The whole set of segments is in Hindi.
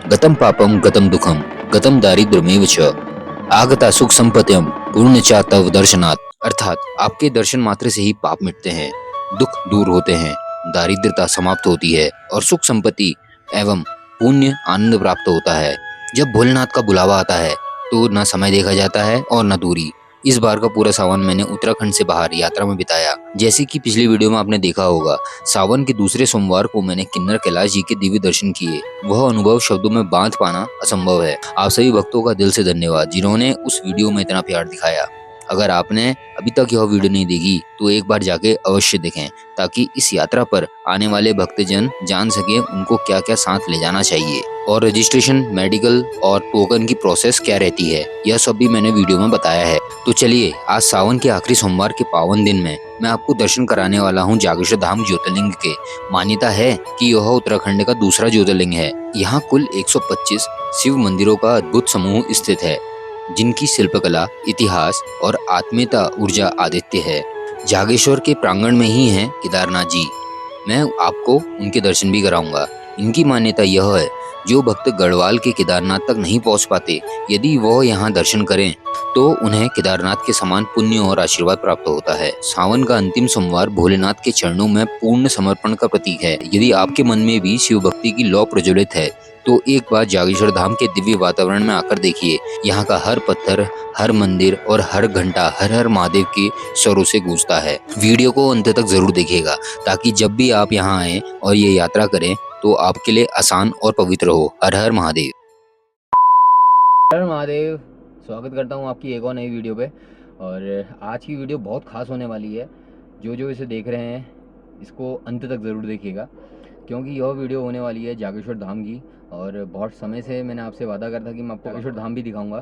गतं पापं गतं दुःखं गतं दारिद्र्यमेव च आगता सुख संपत्तिम पूर्ण चा तव दर्शनात्। अर्थात आपके दर्शन मात्र से ही पाप मिटते हैं, दुख दूर होते हैं, दारिद्रता समाप्त होती है और सुख संपत्ति एवं पुण्य आनंद प्राप्त होता है। जब भोलेनाथ का बुलावा आता है तो न समय देखा जाता है और न दूरी। इस बार का पूरा सावन मैंने उत्तराखंड से बाहर यात्रा में बिताया। जैसे कि पिछली वीडियो में आपने देखा होगा, सावन के दूसरे सोमवार को मैंने किन्नर कैलाश जी के दिव्य दर्शन किए। वह अनुभव शब्दों में बांध पाना असंभव है। आप सभी भक्तों का दिल से धन्यवाद जिन्होंने उस वीडियो में इतना प्यार दिखाया। अगर आपने अभी तक यह वीडियो नहीं देखी तो एक बार जाके अवश्य देखें, ताकि इस यात्रा पर आने वाले भक्तजन जान सके उनको क्या क्या साथ ले जाना चाहिए और रजिस्ट्रेशन, मेडिकल और टोकन की प्रोसेस क्या रहती है, यह सब भी मैंने वीडियो में बताया है। तो चलिए, आज सावन के आखिरी सोमवार के पावन दिन में मैं आपको दर्शन कराने वाला हूँ जागेश्वर धाम ज्योतिर्लिंग के। मान्यता है कि यह उत्तराखंड का दूसरा ज्योतिर्लिंग है। यहाँ कुल 125 शिव मंदिरों का अद्भुत समूह स्थित है, जिनकी शिल्पकला, इतिहास और आत्मीयता ऊर्जा आदित्य है। जागेश्वर के प्रांगण में ही है केदारनाथ जी। मैं आपको उनके दर्शन भी कराऊंगा। इनकी मान्यता यह है, जो भक्त गढ़वाल के केदारनाथ तक नहीं पहुंच पाते, यदि वह यहाँ दर्शन करें तो उन्हें केदारनाथ के समान पुण्य और आशीर्वाद प्राप्त होता है। सावन का अंतिम सोमवार भोलेनाथ के चरणों में पूर्ण समर्पण का प्रतीक है। यदि आपके मन में भी शिव भक्ति की लौ प्रज्वलित है तो एक बार जागेश्वर धाम के दिव्य वातावरण में आकर देखिए। यहाँ का हर पत्थर, हर मंदिर और हर घंटा हर हर महादेव के स्वरों से गूंजता है। वीडियो को अंत तक जरूर देखिएगा, ताकि जब भी आप यहाँ आए और ये यात्रा करें तो आपके लिए आसान और पवित्र हो। हर हर महादेव। हर महादेव। स्वागत करता हूँ आपकी एक और नई वीडियो पे। और आज की वीडियो बहुत खास होने वाली है। जो इसे देख रहे हैं इसको अंत तक ज़रूर देखिएगा, क्योंकि यह वीडियो होने वाली है जागेश्वर धाम की। और बहुत समय से मैंने आपसे वादा करा था कि मैं आपको जागेश्वर धाम भी दिखाऊंगा।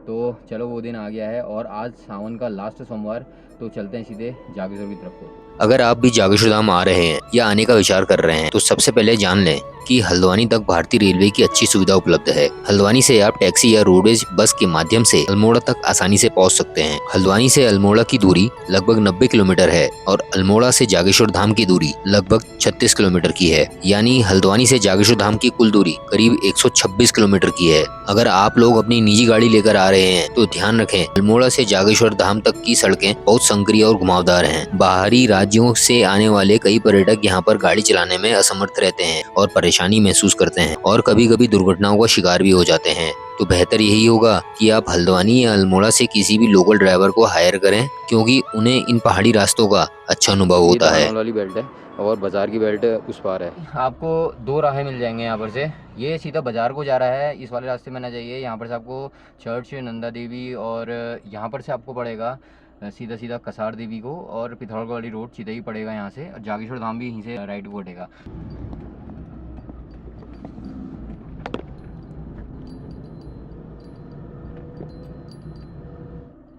तो चलो, वो दिन आ गया है और आज सावन का लास्ट सोमवार, तो चलते हैं सीधे जागेश्वर की तरफ को। अगर आप भी जागेश्वर धाम आ रहे हैं या आने का विचार कर रहे हैं तो सबसे पहले जान लें कि हल्द्वानी तक भारतीय रेलवे की अच्छी सुविधा उपलब्ध है। हल्द्वानी से आप टैक्सी या रोडवेज बस के माध्यम से अल्मोड़ा तक आसानी से पहुंच सकते हैं। हल्द्वानी से अल्मोड़ा की दूरी लगभग 90 किलोमीटर है और अल्मोड़ा से जागेश्वर धाम की दूरी लगभग 36 किलोमीटर की है। यानी हल्द्वानी से जागेश्वर धाम की कुल दूरी करीब 126 किलोमीटर की है। अगर आप लोग अपनी निजी गाड़ी लेकर आ रहे हैं तो ध्यान रखें, अल्मोड़ा से जागेश्वर धाम तक की सड़कें बहुत संकरी और घुमावदार हैं। बाहरी राज्यों से आने वाले कई पर्यटक यहाँ पर गाड़ी चलाने में असमर्थ रहते हैं और परेशानी महसूस करते हैं और कभी कभी दुर्घटनाओं का शिकार भी हो जाते हैं। तो बेहतर यही होगा कि आप हल्द्वानी या अल्मोड़ा से किसी भी लोकल ड्राइवर को हायर करें, क्योंकि उन्हें इन पहाड़ी रास्तों का अच्छा अनुभव होता है। वाली बेल्ट है और बाजार की बेल्ट उस पार है। आपको दो राहें मिल जाएंगे यहाँ पर से। ये सीधा बाजार को जा रहा है, इस वाले रास्ते में ना जाइए। यहाँ पर से आपको चर्च नंदा देवी, और यहाँ पर से आपको पड़ेगा सीधा सीधा कसार देवी को, और पिथौरागढ़ वाली रोड सीधा ही पड़ेगा यहाँ से। और जागेश्वर धाम भी यहीं से राइट को पड़ेगा।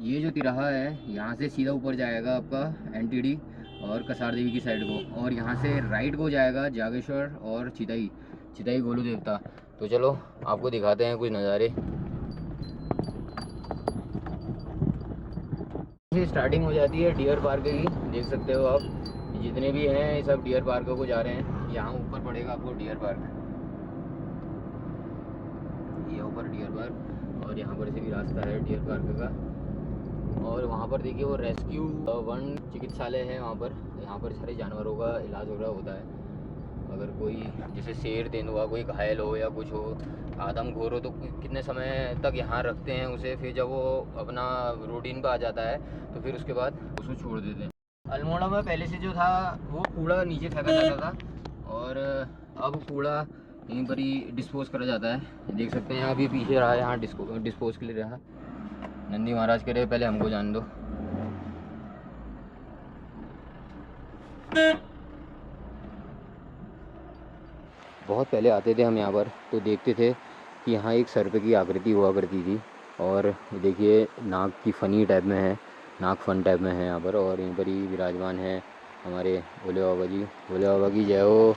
ये जो तिराहा है यहाँ से सीधा ऊपर जाएगा आपका एनटीडी और कसार देवी की साइड को, और यहाँ से राइट को जाएगा जागेश्वर और चिताई चिताई गोलू देवता। तो चलो आपको दिखाते हैं कुछ नज़ारे। स्टार्टिंग हो जाती है डियर पार्क की, देख सकते हो आप। जितने भी हैं ये सब डियर पार्क को जा रहे हैं। यहाँ ऊपर पड़ेगा आपको डियर पार्क, ये ऊपर डियर पार्क, और यहाँ पर से भी रास्ता है डियर पार्क का। और वहाँ पर देखिए वो रेस्क्यू वन चिकित्सालय है वहाँ पर। यहाँ पर सारे जानवरों का इलाज वगैरह होता है। अगर कोई जैसे शेर, तेंदुआ कोई घायल हो या कुछ हो, आदमखोर हो, तो कितने समय तक यहाँ रखते हैं उसे। फिर जब वो अपना रूटीन पर आ जाता है तो फिर उसके बाद उसको छोड़ देते हैं। अल्मोड़ा में पहले से जो था वो कूड़ा नीचे फेंका जाता था, और अब कूड़ा यहीं पर ही डिस्पोज करा जाता है। देख सकते हैं आप, ये पीछे रहा है, यहाँ डिस्पोज के लिए रहा। नंदी महाराज कह रहे पहले हमको जान दो। बहुत पहले आते थे हम यहाँ पर, तो देखते थे कि यहाँ एक सर्प की आकृति हुआ करती थी। और देखिए नाग की फनी टाइप में है, नाग फन टाइप में है यहाँ पर। और यहीं पर ही विराजमान है हमारे भोले बाबा जी। भोले बाबा की जय हो।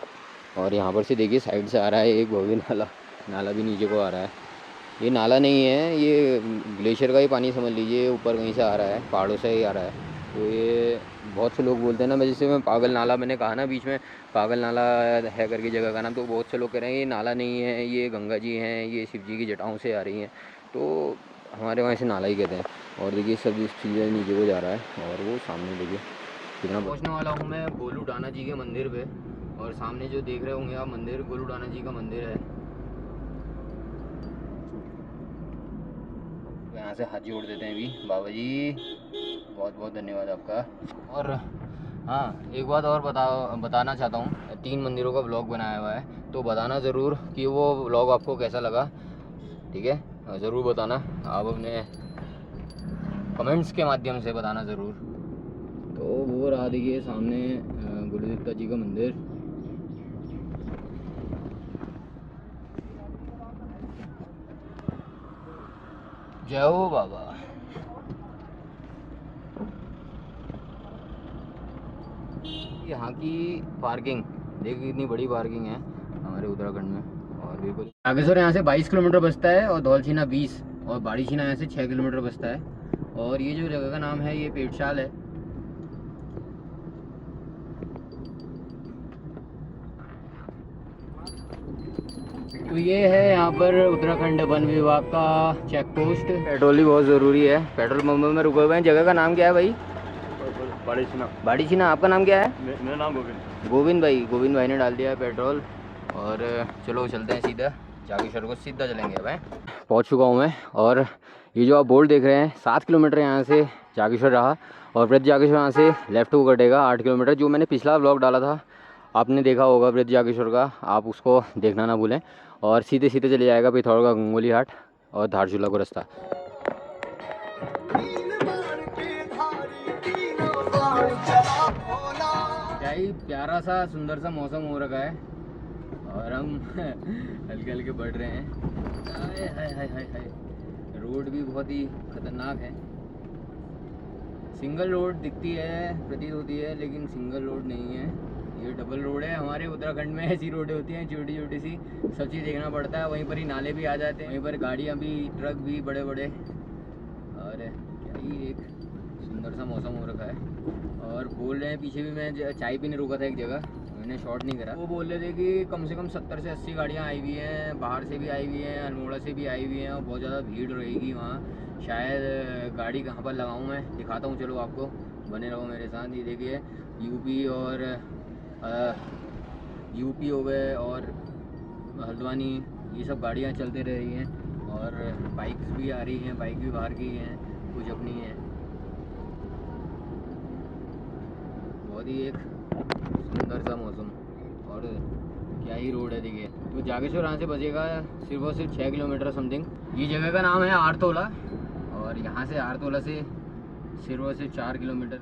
और यहाँ पर से देखिए साइड से आ रहा है एक भव्य नाला। नाला भी नीचे को आ रहा है। ये नाला नहीं है, ये ग्लेशियर का ही पानी समझ लीजिए, ऊपर कहीं से आ रहा है, पहाड़ों से ही आ रहा है। तो ये बहुत से लोग बोलते हैं ना, मैं जैसे मैं पागल नाला मैंने कहा ना बीच में, पागल नाला है करके जगह का नाम, तो बहुत से लोग कह रहे हैं ये नाला नहीं है, ये गंगा जी हैं, ये शिव जी की जटाओं से आ रही हैं। तो हमारे वहाँ इसे नाला ही कहते हैं। और देखिए सब इस चीज़ें नीचे को जा रहा है और वो सामने देखिए कितना पहुँचने वाला हूँ मैं गोलू डाना जी के मंदिर पे। और सामने जो देख रहे होंगे आप मंदिर, गोलू डाना जी का मंदिर है। तो यहाँ से हाथ जोड़ देते हैं अभी। बाबा जी बहुत बहुत धन्यवाद आपका। और हाँ, एक बात और बताना चाहता हूँ, 3 मंदिरों का ब्लॉग बनाया हुआ है, तो बताना ज़रूर कि वो ब्लॉग आपको कैसा लगा। ठीक है, ज़रूर बताना, आप अपने कमेंट्स के माध्यम से बताना ज़रूर। तो वो रहा देखिए सामने गुरुदत्ता जी का मंदिर। जय हो बाबा। यहाँ की पार्किंग देखिए कितनी बड़ी पार्किंग है हमारे उत्तराखंड में। और बिल्कुल बागेश्वर यहाँ से 22 किलोमीटर बसता है और धौलछीना 20, और बाड़ीछीना यहाँ से 6 किलोमीटर बसता है। और ये जो जगह का नाम है ये पेटशाल है। तो ये है यहाँ पर उत्तराखंड वन विभाग का चेक पोस्ट। पेट्रोल भी बहुत ज़रूरी है, पेट्रोल पंप में रुके हुए हैं। जगह का नाम क्या है भाई? बाड़ीछीना। बाड़ीछीना। आपका नाम क्या है? मेरा नाम गोविंद। गोविंद भाई ने डाल दिया है पेट्रोल। और चलो चलते हैं सीधा जागेश्वर को, सीधा चलेंगे अब। पहुँच चुका हूँ मैं। और ये जो आप बोर्ड देख रहे हैं 7 किलोमीटर यहाँ से जागेश्वर रहा, और ब्रज जागेश्वर यहाँ से लेफ़्ट को कटेगा 8 किलोमीटर। जो मैंने पिछला व्लॉग डाला था आपने देखा होगा ब्रज जागेश्वर का, आप उसको देखना ना भूलें। और सीधे सीधे चले जाएगा पिथौरागढ़ गंगोली हाट और धारचूला को रास्ता। क्या ही प्यारा सा सुंदर सा मौसम हो रखा है, और हम हल्के हल्के बढ़ रहे हैं। हाय हाय हाय हाय हाय। रोड भी बहुत ही खतरनाक है। सिंगल रोड दिखती है, प्रतीत होती है, लेकिन सिंगल रोड नहीं है, ये डबल रोड है। हमारे उत्तराखंड में ऐसी रोडें होती हैं छोटी छोटी सी, सब चीज़ देखना पड़ता है। वहीं पर ही नाले भी आ जाते हैं, वहीं पर गाड़ियाँ भी, ट्रक भी बड़े बड़े। और क्या ही एक सुंदर सा मौसम हो रखा है। और बोल रहे हैं पीछे भी, मैं चाय पीने रुका था एक जगह, मैंने शॉट नहीं करा, वो बोल रहे थे कि कम से कम 70 से 80 गाड़ियाँ आई हुई हैं, बाहर से भी आई हुई हैं, अल्मोड़ा से भी आई हुई हैं, और बहुत ज़्यादा भीड़ रहेगी वहाँ। शायद गाड़ी कहाँ पर लगाऊँ मैं दिखाता हूँ, चलो आपको, बने रहो मेरे साथ। ये देखिए यूपी और यूपी हो गए और हल्द्वानी, ये सब गाड़ियाँ चलते रह रही हैं। और बाइक्स भी आ रही हैं, बाइक भी बाहर की हैं, कुछ अपनी हैं। बहुत ही एक सुंदर सा मौसम, और क्या ही रोड है देखिए। तो जागेश्वर यहाँ से बचेगा सिर्फ और सिर्फ 6 किलोमीटर समथिंग। ये जगह का नाम है आरतोला, और यहाँ से आरतोला से सिर्फ और सिर्फ 4 किलोमीटर।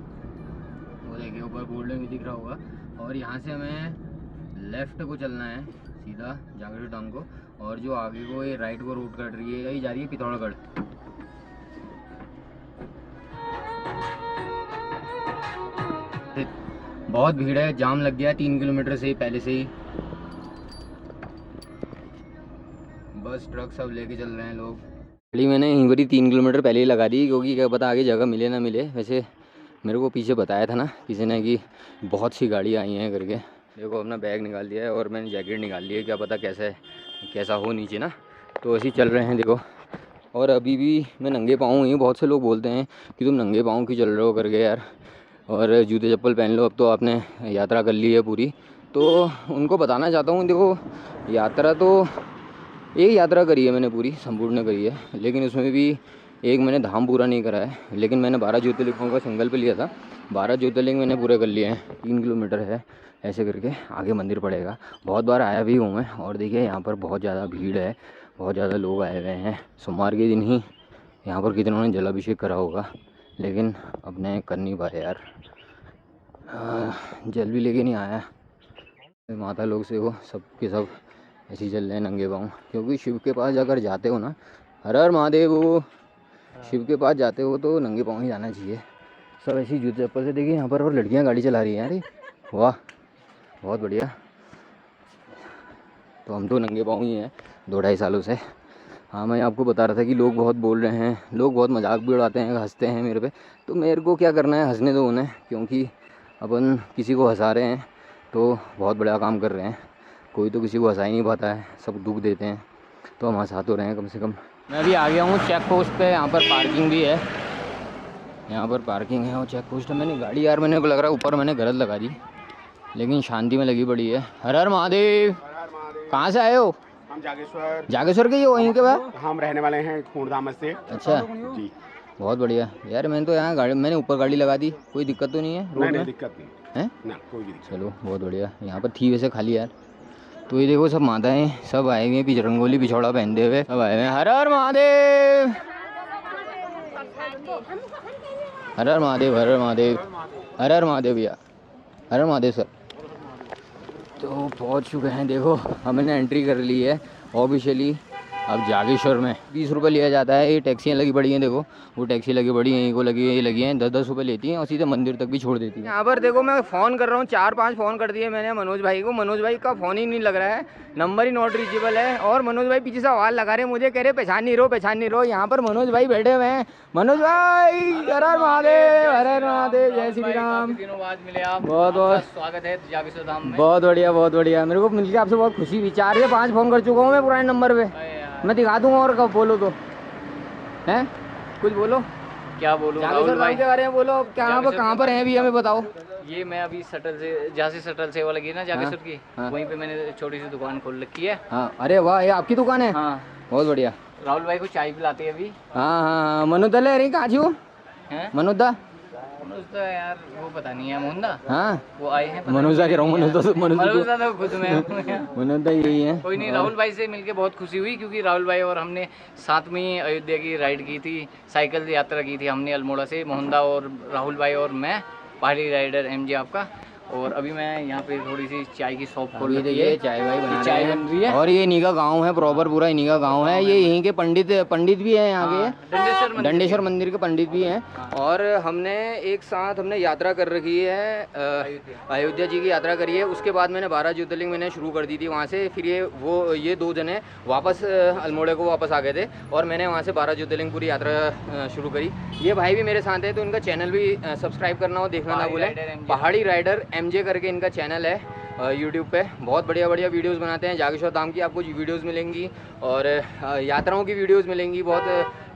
वो देखिए ऊपर बोर्ड में भी दिख रहा होगा। और यहाँ से हमें लेफ़्ट को चलना है सीधा जागेश्वर टाउन को, और जो आगे को ये राइट को रूट कट रही है, यही जा रही है पिथौरागढ़। बहुत भीड़ है, जाम लग गया 3 किलोमीटर से ही पहले से ही। बस ट्रक सब लेके चल रहे हैं लोग। गाड़ी मैंने यहीं पर ही 3 किलोमीटर पहले ही लगा दी, क्योंकि क्या पता आगे जगह मिले ना मिले। वैसे मेरे को पीछे बताया था ना किसी ने कि बहुत सी गाड़ी आई हैं करके। देखो अपना बैग निकाल दिया है और मैंने जैकेट निकाल ली है, क्या पता कैसा हो नीचे ना। तो ऐसे ही चल रहे हैं देखो। और अभी भी मैं नंगे पाँव ही, बहुत से लोग बोलते हैं कि तुम नंगे पाँव क्यों चल रहे हो करके यार, और जूते चप्पल पहन लो, अब तो आपने यात्रा कर ली है पूरी। तो उनको बताना चाहता हूँ, देखो यात्रा तो एक यात्रा करी है मैंने, पूरी संपूर्ण करी है, लेकिन उसमें भी एक मैंने धाम पूरा नहीं करा है। लेकिन मैंने 12 ज्योतिर्लिंगों का सिंगल पे लिया था, 12 ज्योतिर्लिंग मैंने पूरे कर लिए हैं। 3 किलोमीटर है ऐसे करके, आगे मंदिर पड़ेगा। बहुत बार आया भी हूँ मैं। और देखिए यहाँ पर बहुत ज़्यादा भीड़ है, बहुत ज़्यादा लोग आए हुए हैं। सोमवार के दिन ही यहाँ पर कितनों ने जलाभिषेक करा होगा, लेकिन अपने कर नहीं पाए यार। जल भी लेके नहीं आया। माता लोग से वो सब के सब ऐसे ही चल रहे हैं नंगे पाँव, क्योंकि शिव के पास अगर जाते हो ना, हर हर महादेव, वो शिव के पास जाते हो तो नंगे पाँव ही जाना चाहिए। सब ऐसी जूते चप्पल से। देखिए यहाँ पर और लड़कियाँ गाड़ी चला रही हैं यार, वाह बहुत बढ़िया। तो हम तो नंगे पाँव ही हैं 2-2.5 सालों से। हाँ, मैं आपको बता रहा था कि लोग बहुत बोल रहे हैं, लोग बहुत मजाक भी उड़ाते हैं, हंसते हैं मेरे पे। तो मेरे को क्या करना है, हंसने दो उन्हें, क्योंकि अपन किसी को हंसा रहे हैं तो बहुत बड़ा काम कर रहे हैं। कोई तो किसी को हंसा ही नहीं पाता है, सब दुख देते हैं, तो हम हंसा तो रहे हैं कम से कम। मैं अभी आ गया हूँ चेक पोस्ट पे, यहाँ पर पार्किंग भी है, यहाँ पर पार्किंग है और चेक पोस्ट है। मैंने गाड़ी यार, मैंने को लग रहा है ऊपर मैंने गलत लगा दी, लेकिन शांति में लगी पड़ी है। हर हर महादेव। कहाँ से आए हो? हम जागेश्वर। जागेश्वर के ही हो यहीं के बाद? हम रहने वाले हैं खूंटधाम से। अच्छा जी, बहुत बढ़िया यार। मैंने तो यहाँ गाड़ी, मैंने ऊपर गाड़ी लगा दी, कोई दिक्कत तो नहीं है रोड में? दिक्कत नहीं है ना, कोई भी दिक्कत। चलो बहुत बढ़िया। यहाँ पर थी वैसे खाली यार। तो ये देखो सब माताएं सब आए हुए हैं, पीछे रंगोली पिछौड़ा पहनते हुए सब आए हुए हैं। हर हर महादेव, हर हर महादेव, हर हर महादेव, हर हर महादेव भैया, हर हर महादेव सर। तो पहुँच चुके हैं, देखो हमने एंट्री कर ली है ऑफिशियली अब जागेश्वर में। 20 रुपये लिया जाता है। ये टैक्सियाँ लगी पड़ी हैं, देखो वो टैक्सी लगी पड़ी है, को लगी है, ये लगी हैं, 10-10 रुपये लेती हैं और सीधे मंदिर तक भी छोड़ देती हैं। यहाँ पर देखो मैं फ़ोन कर रहा हूँ, 4-5 फ़ोन कर दिए मैंने मनोज भाई को, मनोज भाई का फ़ोन ही नहीं लग रहा है, नंबर ही नॉट रीचेबल है। और मनोज भाई पीछे से आवाज़ लगा रहे हैं मुझे, कह रहे पहचान नहीं रहो, पहचान नहीं रहो। यहाँ पर मनोज भाई बैठे हुए हैं। मनोज भाई हर हर महादेव, हर हर महादेव, जय श्री राम। दिनों बाद मिले आप, बहुत बहुत स्वागत है जागेश्वर धाम में। बहुत बढ़िया, बहुत बढ़िया। मेरे को मिलकर आपसे बहुत खुशी हुई। 4 से 5 फ़ोन कर चुका हूँ मैं पुराने नंबर पे, मैं दिखा दूंगा। और कब बोलो तो हैं, कुछ बोलो। क्या बोलूं जागेश्वर राहुल भाई, धाम के बारे में बोलो। कहाँ पर हैं अभी, हमें बताओ। ये मैं अभी सटल से, जहाँ से सटल सेवा लगी है ना जागेश्वर की, हाँ। वहीं पे मैंने छोटी सी दुकान खोल रखी है। हाँ, अरे वाह, ये आपकी दुकान है? हाँ, बहुत बढ़िया। राहुल भाई को चाय पिलाते हैं अभी। हाँ हाँ हाँ, मनोदा ले रही, कहाँ छी हो हैं? मनोदा? मनोज यार वो पता नहीं है, मोहनदा हाँ वो आए हैं। मनोजा कह रहा हूँ, मनोदा तो खुद में मनोदा यही है। कोई नहीं, राहुल भाई से मिलके बहुत खुशी हुई, क्योंकि राहुल भाई और हमने साथ में ही अयोध्या की राइड की थी, साइकिल यात्रा की थी हमने अल्मोड़ा से, मोहनदा और राहुल भाई और मैं, पहाड़ी राइडर एमजे आपका। और अभी मैं यहाँ पे थोड़ी सी चाय की शॉप खोल रही है, चाय भाई बना चाय रहे बन रही है। और ये इन्हीं का गाँव है, प्रॉपर पूरा इन्हीं का गाँव है। ये यहीं के पंडित भी हैं यहाँ के, दंडेश्वर मंदिर के पंडित भी हैं। और हमने एक साथ हमने यात्रा कर रखी है, अयोध्या जी की यात्रा करी है। उसके बाद मैंने 12 ज्योतिर्लिंग मैंने शुरू कर दी थी वहाँ से। फिर ये 2 जने वापस अल्मोड़े को वापस आ गए थे और मैंने वहाँ से 12 ज्योतिर्लिंग पूरी यात्रा शुरू करी। ये भाई भी मेरे साथ है, तो इनका चैनल भी सब्सक्राइब करना हो, देखना ना भूलें। पहाड़ी राइडर एमजे करके इनका चैनल है यूट्यूब पे। बहुत बढ़िया बढ़िया वीडियोस बनाते हैं। जागेश्वर धाम की आपको वीडियोस मिलेंगी और यात्राओं की वीडियोस मिलेंगी। बहुत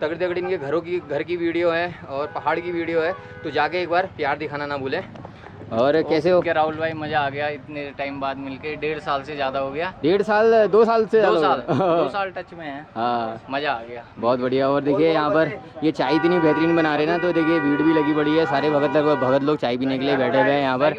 तगड़ी तगड़ी इनके घर की वीडियो है और पहाड़ की वीडियो है, तो जाके एक बार प्यार दिखाना ना भूलें। और कैसे हो? क्या राहुल भाई, मजा आ गया इतने टाइम बाद मिलके, 1.5 साल से ज़्यादा हो गया। 1.5 साल 2 साल से 2 साल टच में है। हाँ मजा आ गया, बहुत बढ़िया। और देखिए यहाँ पर ये चाय इतनी बेहतरीन बना रहे हैं ना, तो देखिए भीड़ भी लगी पड़ी है, सारे भगत लोग चाय पीने के लिए बैठे हुए हैं यहाँ पर।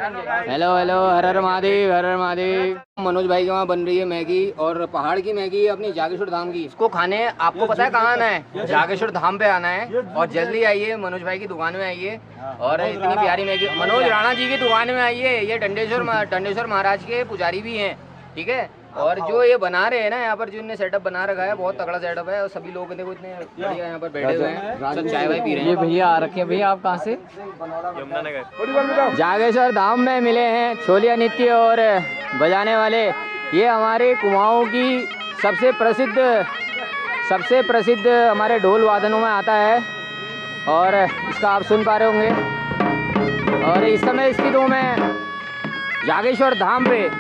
हेलो हेलो, हर हर महादेव, हर हर महादेव। मनोज भाई के वहाँ बन रही है मैगी, और पहाड़ की मैगी अपनी जागेश्वर धाम की। इसको खाने आपको पता है कहाँ आना है? जागेश्वर धाम पे आना है, और जल्दी आइए, मनोज भाई की दुकान में आइए। और इतनी प्यारी मैगी मनोज राणा जी की दुकान में आइए। ये दंडेश्वर महाराज के पुजारी भी हैं, ठीक है। और जो ये बना रहे हैं ना यहाँ पर, जो इन्हें सेटअप बना रखा है, बहुत तगड़ा सेटअप है। और सभी लोग देखो इतने बढ़िया यहाँ पर बैठे हुए हैं, सब चाय वाय पी रहे हैं। ये भैया आ रखे हैं। भैया आप कहाँ से? यमुनानगर। जागेश्वर धाम में मिले हैं छोलिया नृत्य और बजाने वाले। ये हमारे कुमाऊँ की सबसे प्रसिद्ध हमारे ढोल वादनों में आता है, और इसका आप सुन पा रहे होंगे। और इस समय स्थित हूँ मैं जागेश्वर धाम पे।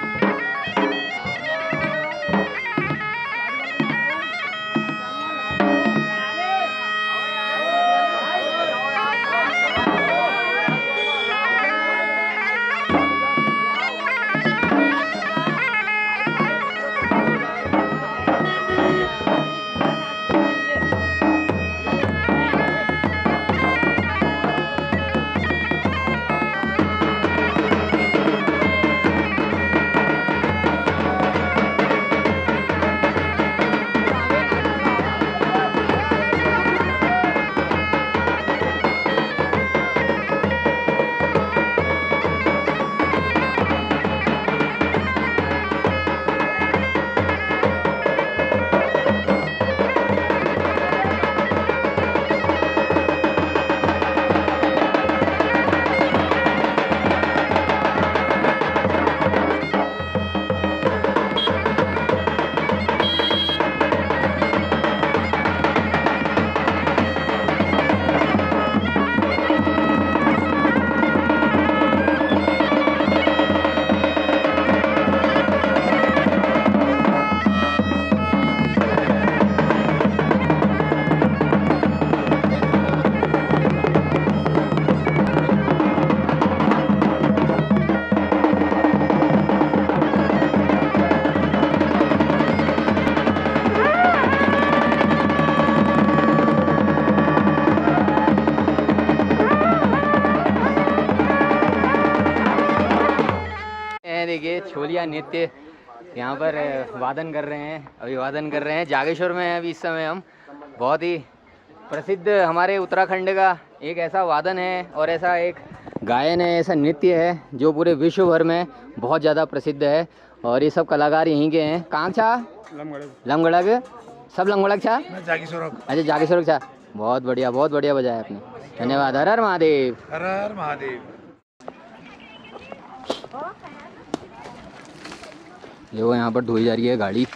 का नृत्य यहाँ पर वादन कर रहे हैं, अभिवादन कर रहे हैं। जागेश्वर में हैं अभी इस समय हम। बहुत ही प्रसिद्ध हमारे उत्तराखंड का एक ऐसा वादन है और ऐसा एक गायन है, ऐसा नृत्य है जो पूरे विश्व भर में बहुत ज़्यादा प्रसिद्ध है। और ये सब कलाकार यहीं के हैं। कहाँ छा? लमगड़क। सब लमगड़क छा? अच्छा, जागेश्वर छा। बहुत बढ़िया बजाया आपने, धन्यवाद। हर हर महादेव। हर हर महादेव। देखो यहाँ पर धोई जा रही है गाड़ी,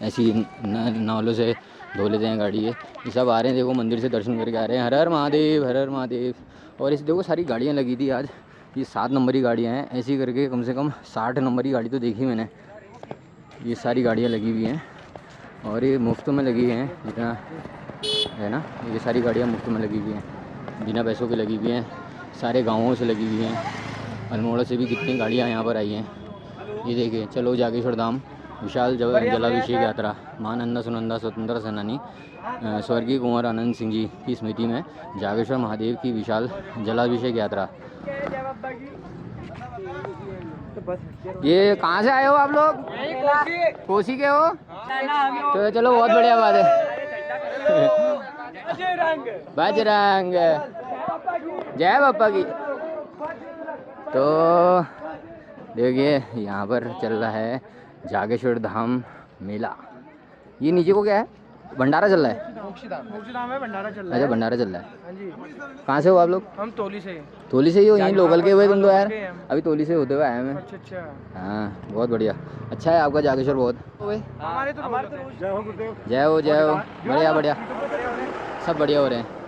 ऐसी नालों से धो लेते हैं गाड़ी। ये सब आ रहे हैं, देखो मंदिर से दर्शन करके आ रहे हैं। हर हर महादेव, हर हर महादेव। और इस देखो सारी गाड़ियाँ लगी थी आज, ये 7 नंबर की गाड़ियाँ हैं। ऐसी करके कम से कम 60 नंबर की गाड़ी तो देखी मैंने। ये सारी गाड़ियाँ लगी हुई हैं और ये मुफ्त में लगी हैं, जितना है ना, ये सारी गाड़ियाँ मुफ्त में लगी हुई हैं, बिना पैसों की लगी हुई हैं। सारे गाँवों से लगी हुई हैं। अल्मोड़ा से भी कितनी गाड़ियाँ यहाँ पर आई हैं। ये देखिए, चलो जागेश्वर धाम विशाल जलाभिषेक यात्रा। महानंदा सुनंदा स्वतंत्रता सेनानी स्वर्गीय कुंवर आनंद सिंह जी की स्मृति में जागेश्वर महादेव की विशाल जलाभिषेक यात्रा। ये कहाँ से आए हो आप लोग? कोसी के हो? तो चलो, बहुत बढ़िया बात है। बजरंग, जय बापा की। तो देखिए यहाँ पर चल रहा है जागेश्वर धाम मेला। ये नीचे को क्या है? भंडारा चल रहा है? मोक्षधाम है, भंडारा चल रहा है। अच्छा, भंडारा चल रहा है। हाँ जी। कहाँ से हो आप लोग? हम तोली से। तोली से ही हो? यहीं लोकल के हुए तुम तो यार? अभी तोली से होते हुए आए मैं। अच्छा। हाँ, बहुत बढ़िया। अच्छा है आपका जागेश्वर बहुत। हमारे तो जय हो, जय हो। बढ़िया बढ़िया, सब बढ़िया हो रहे हैं।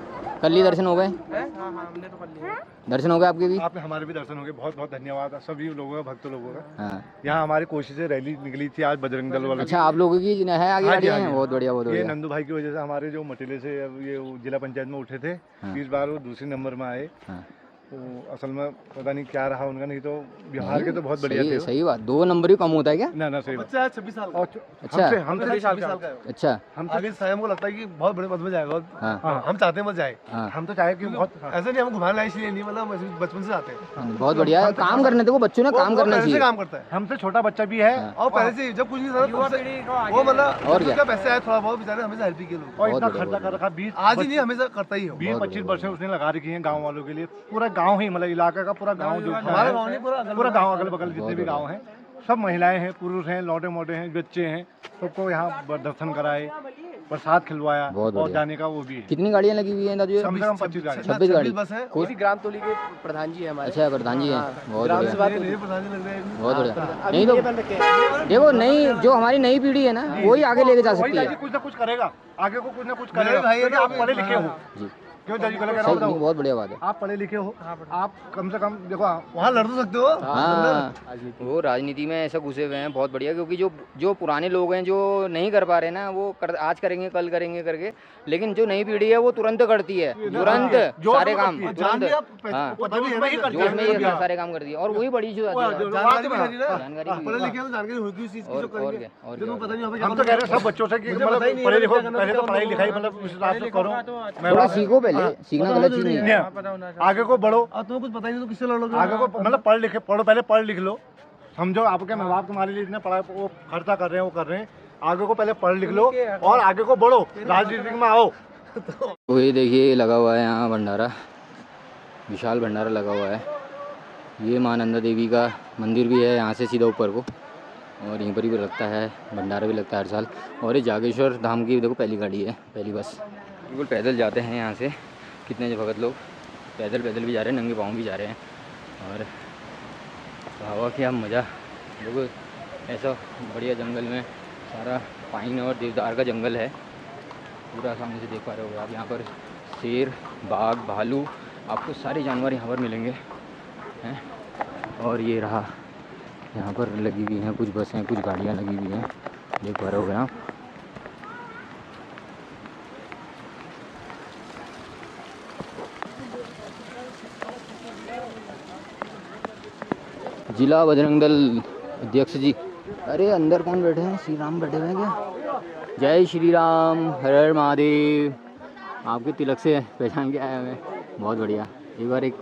कल ही दर्शन हो गए? हमने तो कर लिया। दर्शन हो गए आपके भी? आपने हमारे भी दर्शन हो गए, बहुत बहुत धन्यवाद सभी लोगों का, भक्त लोगों का। हाँ, यहाँ हमारी कोशिश से रैली निकली थी आज बजरंग दल वालों की। अच्छा, आप लोगों की है आगे हाँ जी, गाड़ियाँ हाँ हैं? जी। बहुत बढ़िया, बहुत ये बढ़िया। नंदू भाई की वजह से हमारे जो मटेले से ये जिला पंचायत में उठे थे, हाँ। इस बार वो दूसरे नंबर में आए। हाँ। तो असल में पता नहीं क्या रहा उनका, नहीं तो बिहार के तो बहुत बढ़िया थे। सही बात। 2 नंबर ही कम होता है क्या? ना सही बात। 26 साल। अच्छा, हम 26 साल का है। अच्छा। हम आगे स्वयं को लगता है कि बहुत बड़े पद में जाएगा। हाँ। हम चाहते हैं मत जाए। हाँ। हम तो चाहे कि बहुत ऐसे नहीं, हम घुमाने लायक इसलिए नहीं, मतलब बचपन से आते हैं। बहुत बढ़िया, काम करने देखो, बच्चों ने काम करना चाहिए। काम करता है, हमसे छोटा बच्चा भी है। और पहले से जब कुछ नहीं था वो मतलब और क्या पैसे आए थोड़ा बहुत, बेचारे हमेशा हेल्प के लोग। और इतना खर्चा कर रखा 20 आज ही नहीं, हमेशा करता ही हो। 20-25 वर्ष उसने लगा रखी है गाँव वालों के लिए। पूरा गाँव ही मतलब इलाका का पूरा गाँव, जो हमारा गाँव नहीं, पूरा गाँव अगल बगल जितने भी गाँव हैं, सब महिलाएं हैं, पुरुष हैं, लौटे मोटे हैं, बच्चे हैं, सबको यहाँ दर्शन कराए, प्रसाद खिलवाया। और जाने का वो भी है। कितनी गाड़ियाँ लगी हुई हैं दादू? कम से कम 25 गाड़ी, 26 गाड़ी बस है। कोसी ग्राम तोली के प्रधान जी है हमारे। अच्छा, प्रधान जी हैं। बहुत बढ़िया, प्रधान जी लग रहे हैं। बहुत बढ़िया। नहीं तो देखो, नई जो हमारी नई पीढ़ी है ना, वही आगे लेके जा सकती है। कुछ ना कुछ करेगा, आगे को कुछ ना कुछ करेगा। क्योंकि आप पढ़े लिखे हो जी। क्यों जाजी कह रहा सही, हूँ? बहुत बढ़िया बात है। आप पढ़े लिखे हो, आप कम से कम देखो वहाँ लड़ तो सकते हो। हाँ, वो राजनीति में ऐसा घुसे हुए हैं, बहुत बढ़िया। क्योंकि जो पुराने लोग हैं, जो नहीं कर पा रहे ना, वो आज करेंगे, कल करेंगे करके, लेकिन जो नई पीढ़ी है वो तुरंत करती है, तुरंत सारे काम, तुरंत। हाँ, जोश में ये सारे काम करती है, और वही बड़ी चीज आती है, जानकारी। पढ़े लिखे तो जानकारी होगी उस चीज की, जो और करेंगे। क्या, और जो क्या। पता नहीं हम तो कह रहे हैं सब बच्चों से कि मतलब पढ़े लिखो, पहले तो पढ़ाई लिखाई मतलब उस हिसाब से करो। थोड़ा सीखो पहले, सीखना गलत चीज नहीं है। आगे को बढ़ो। तुम्हें कुछ पता ही नहीं तो किससे लड़ोगे? आगे को मतलब पढ़ लिखे पढ़ो, पहले पढ़ लिख लो, समझो आपके माँ बाप तुम्हारे लिए इतने पढ़ाई वो खर्चा कर रहे हैं, वो कर रहे हैं। आगे को पहले पढ़ लिख लो और आगे को बढ़ो, राजनीति में आओ। तो ये देखिए लगा हुआ है यहाँ भंडारा, विशाल भंडारा लगा हुआ है। ये माँ नंदा देवी का मंदिर भी है यहाँ से सीधा ऊपर को, और यहीं पर भी लगता है भंडारा भी लगता है हर साल। और ये जागेश्वर धाम की देखो पहली गाड़ी है, पहली बस। बिल्कुल पैदल जाते हैं यहाँ से, कितने भगत लोग पैदल भी जा रहे हैं, नंगे पाँव भी जा रहे हैं। और हवा क्या मज़ा देखो, ऐसा बढ़िया जंगल में, सारा पाइन और देवदार का जंगल है, पूरा सामने से देख पा रहे हो आप। यहाँ पर शेर, बाघ, भालू, आपको सारे जानवर यहाँ पर मिलेंगे हैं। और ये रहा यहाँ पर लगी हुई हैं कुछ बसें, कुछ गाड़ियाँ लगी हुई हैं, देख पा रहे हो आप। जिला बजरंग दल अध्यक्ष जी, अरे अंदर कौन बैठे हैं? श्री राम बैठे हुए हैं क्या? जय श्री राम, हर हर महादेव। आपके तिलक से पहचान के आए हमें, बहुत बढ़िया। एक बार एक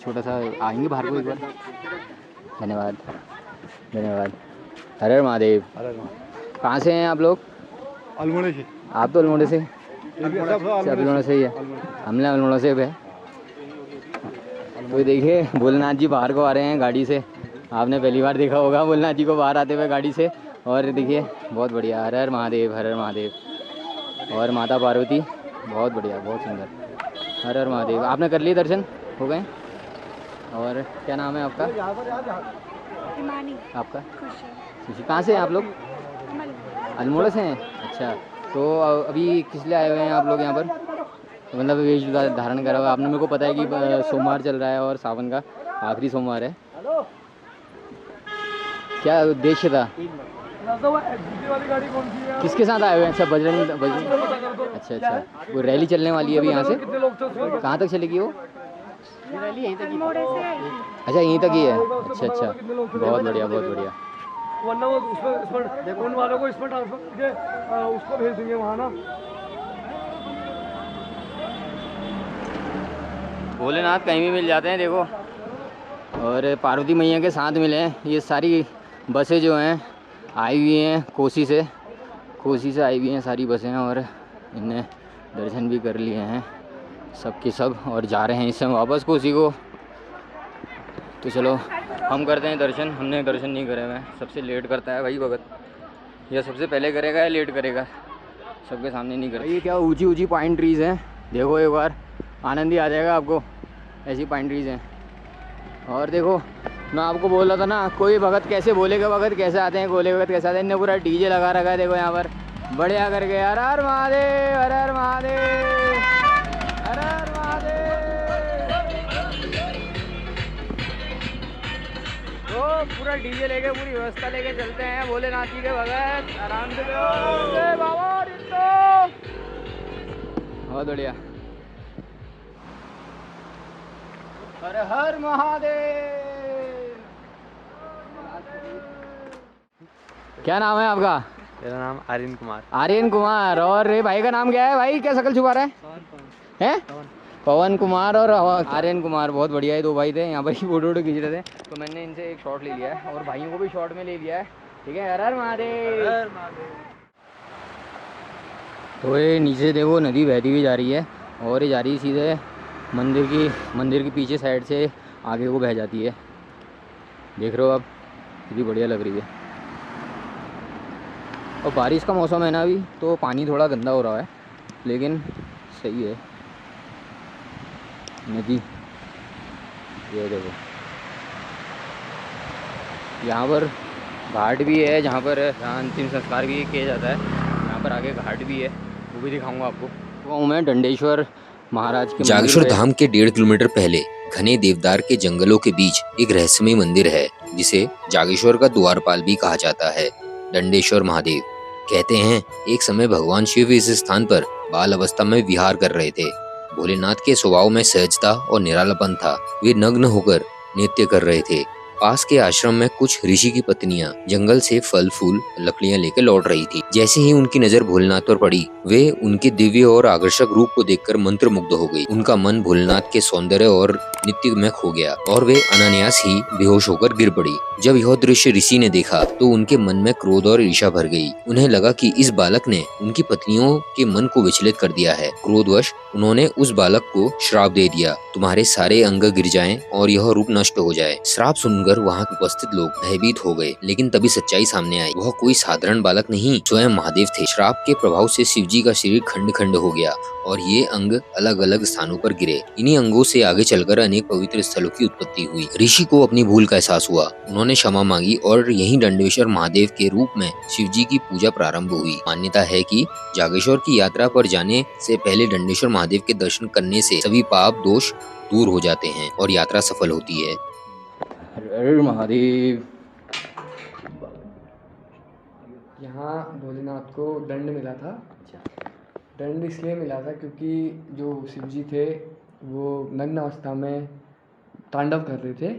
छोटा सा आएंगे बाहर को, एक बार। धन्यवाद। धन्यवाद। हर हर महादेव। कहाँ से हैं आप लोग? अल्मोड़े से। आप तो अल्मोड़े से? अच्छा, अल्मोड़ा से ही है। हमने अल्मोड़ा से है। तो देखिए भोलेनाथ जी बाहर को आ रहे हैं गाड़ी से। आपने पहली बार देखा होगा भोलेनाथ जी को बाहर आते हुए गाड़ी से। और देखिए बहुत बढ़िया, हर हर महादेव, हर हर महादेव। और माता पार्वती, बहुत बढ़िया, बहुत सुंदर। हर हर महादेव। आपने कर लिए दर्शन? हो गए? और क्या नाम है आपका? आपका? खुशी। कहाँ से हैं आप लोग? अल्मोड़ा से हैं। अच्छा, तो अभी किस लिए आए हुए हैं आप लोग यहाँ पर? मतलब वेश धारण करा हुआ आपने। मेरे को पता है कि सोमवार चल रहा है और सावन का आखिरी सोमवार है। क्या उद्देश्य था? किसके साथ आए हुए हैं? अच्छा, बजरंग। अच्छा, वो रैली चलने वाली है अभी यहाँ से। कहाँ तक चलेगी वो रैली? यहीं तक ही। अच्छा, यहीं तक ही है। अच्छा, बहुत बढ़िया, बहुत बढ़िया। वरना वो उसमें उन वालों को इसमें ट्रांसफर करके उसको भेज देंगे वहाँ ना। भोलेनाथ कहीं भी मिल जाते हैं देखो। और पार्वती मैया के साथ मिले हैं। ये सारी बसें जो हैं आई हुई हैं कोसी से आई हुई हैं सारी बसें। और इनने दर्शन भी कर लिए हैं सब के सब और जा रहे हैं इससे वापस कोसी को। तो चलो हम करते हैं दर्शन। हमने दर्शन नहीं करे हुए। सबसे लेट करता है भाई भगत, या सबसे पहले करेगा या लेट करेगा, सबके सामने नहीं करता। ये क्या ऊंची ऊंची पाइन ट्रीज़ हैं, देखो एक बार आनंद ही आ जाएगा आपको। ऐसी पाइन ट्रीज़ हैं। और देखो मैं आपको बोल रहा था ना, कोई भगत कैसे भोले के भगत कैसे आते हैं, भोले भगत कैसे आते हैं। इन्हें पूरा डीजे लगा रखा है देखो यहाँ पर, बढ़िया करके। हर हर महादेव, हर हर महादेव, हर हर महादेव। तो पूरा डीजे लेके, पूरी व्यवस्था लेके चलते हैं भोलेनाथ जी के भगत। आराम से बाबा। बहुत बढ़िया। हर हर महादेव। क्या नाम है आपका? मेरा नाम आर्यन कुमार। आर्यन कुमार। और ये भाई का नाम क्या है भाई? क्या शक्ल छुपा रहा है? पवन कुमार और आर्यन कुमार। बहुत बढ़िया है। दो भाई थे यहाँ पर ही फोटो खींच रहे थे, तो मैंने इनसे एक शॉट ले लिया है और भाइयों को भी शॉट में ले लिया है। ठीक है, हर हर महादेव। तो ये नीचे देखो नदी बहती हुई जा रही है और ये जा रही है सीधे मंदिर की पीछे साइड से आगे को बह जाती है। देख रहे हो आप, कितनी बढ़िया लग रही है। और बारिश का मौसम है ना अभी, तो पानी थोड़ा गंदा हो रहा है, लेकिन सही है नदी। ये देखो यहाँ पर घाट भी है, जहाँ अंतिम संस्कार भी किया जाता है। यहाँ पर आगे घाट भी है, वो भी दिखाऊंगा आपको। तो मैं दंडेश्वर महाराज के जागेश्वर धाम के 1.5 किलोमीटर पहले घने देवदार के जंगलों के बीच एक रहस्यमय मंदिर है, जिसे जागेश्वर का द्वारपाल भी कहा जाता है, दंडेश्वर महादेव। कहते हैं एक समय भगवान शिव इस स्थान पर बाल अवस्था में विहार कर रहे थे। भोलेनाथ के स्वभाव में सहजता और निरालापन था। वे नग्न होकर नृत्य कर रहे थे। पास के आश्रम में कुछ ऋषि की पत्नियां जंगल से फल फूल लकड़ियां लेकर लौट रही थी। जैसे ही उनकी नजर भोलेनाथ पर पड़ी, वे उनके दिव्य और आकर्षक रूप को देखकर मंत्रमुग्ध हो गई। उनका मन भोलेनाथ के सौंदर्य और नित्य में खो गया और वे अनायास ही बेहोश होकर गिर पड़ी। जब यह दृश्य ऋषि ने देखा तो उनके मन में क्रोध और ईर्ष्या भर गई। उन्हें लगा कि इस बालक ने उनकी पत्नियों के मन को विचलित कर दिया है। क्रोधवश उन्होंने उस बालक को श्राप दे दिया, तुम्हारे सारे अंग गिर जाएं और यह रूप नष्ट हो जाए। श्राप सुनकर वहां उपस्थित लोग भयभीत हो गए, लेकिन तभी सच्चाई सामने आई। वह कोई साधारण बालक नहीं, स्वयं महादेव थे। श्राप के प्रभाव से शिवजी का शरीर खंड खंड हो गया और ये अंग अलग अलग स्थानों पर गिरे। इन्हीं अंगों से आगे चलकर अनेक पवित्र स्थलों की उत्पत्ति हुई। ऋषि को अपनी भूल का एहसास हुआ। उन्होंने क्षमा मांगी और यहीं दंडेश्वर महादेव के रूप में शिवजी की पूजा प्रारंभ हुई। मान्यता है कि जागेश्वर की यात्रा पर जाने से पहले दंडेश्वर महादेव के दर्शन करने से सभी पाप दोष दूर हो जाते हैं और यात्रा सफल होती है। हर महादेव। यहाँ भोलेनाथ को दंड मिला था। दंड इसलिए मिला था क्योंकि जो शिवजी थे वो नग्न अवस्था में तांडव कर रहे थे,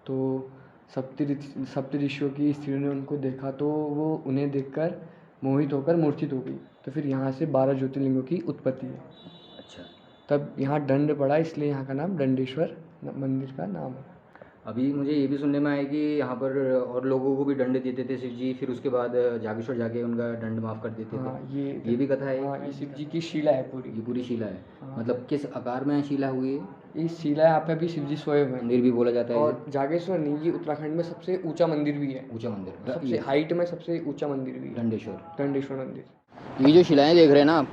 तो सप्त ऋषियों की स्त्रियों ने उनको देखा, तो वो उन्हें देखकर मोहित होकर मूर्छित हो गई। तो फिर यहाँ से 12 ज्योतिर्लिंगों की उत्पत्ति है। अच्छा, तब यहाँ दंड पड़ा, इसलिए यहाँ का नाम दंडेश्वर मंदिर का नाम है। अभी मुझे ये भी सुनने में आया कि यहाँ पर और लोगों को भी दंड देते थे शिव जी, फिर उसके बाद जागेश्वर जाके उनका दंड माफ़ कर देते हाँ थे। ये ये भी कथा है? हाँ ये शिव जी की शिला है पूरी। ये पूरी शिला है? हाँ। मतलब किस आकार में शिला हुई है? इस शिला यहाँ पे अभी शिव जी सोए हुए हैं। मंदिर भी बोला जाता है और जागेश्वर नहीं, ये उत्तराखंड में सबसे ऊंचा मंदिर भी है। ऊंचा मंदिर, सबसे हाइट में सबसे ऊंचा मंदिर भी है, दंडेश्वर मंदिर। ये जो शिलाएं देख रहे हैं ना आप,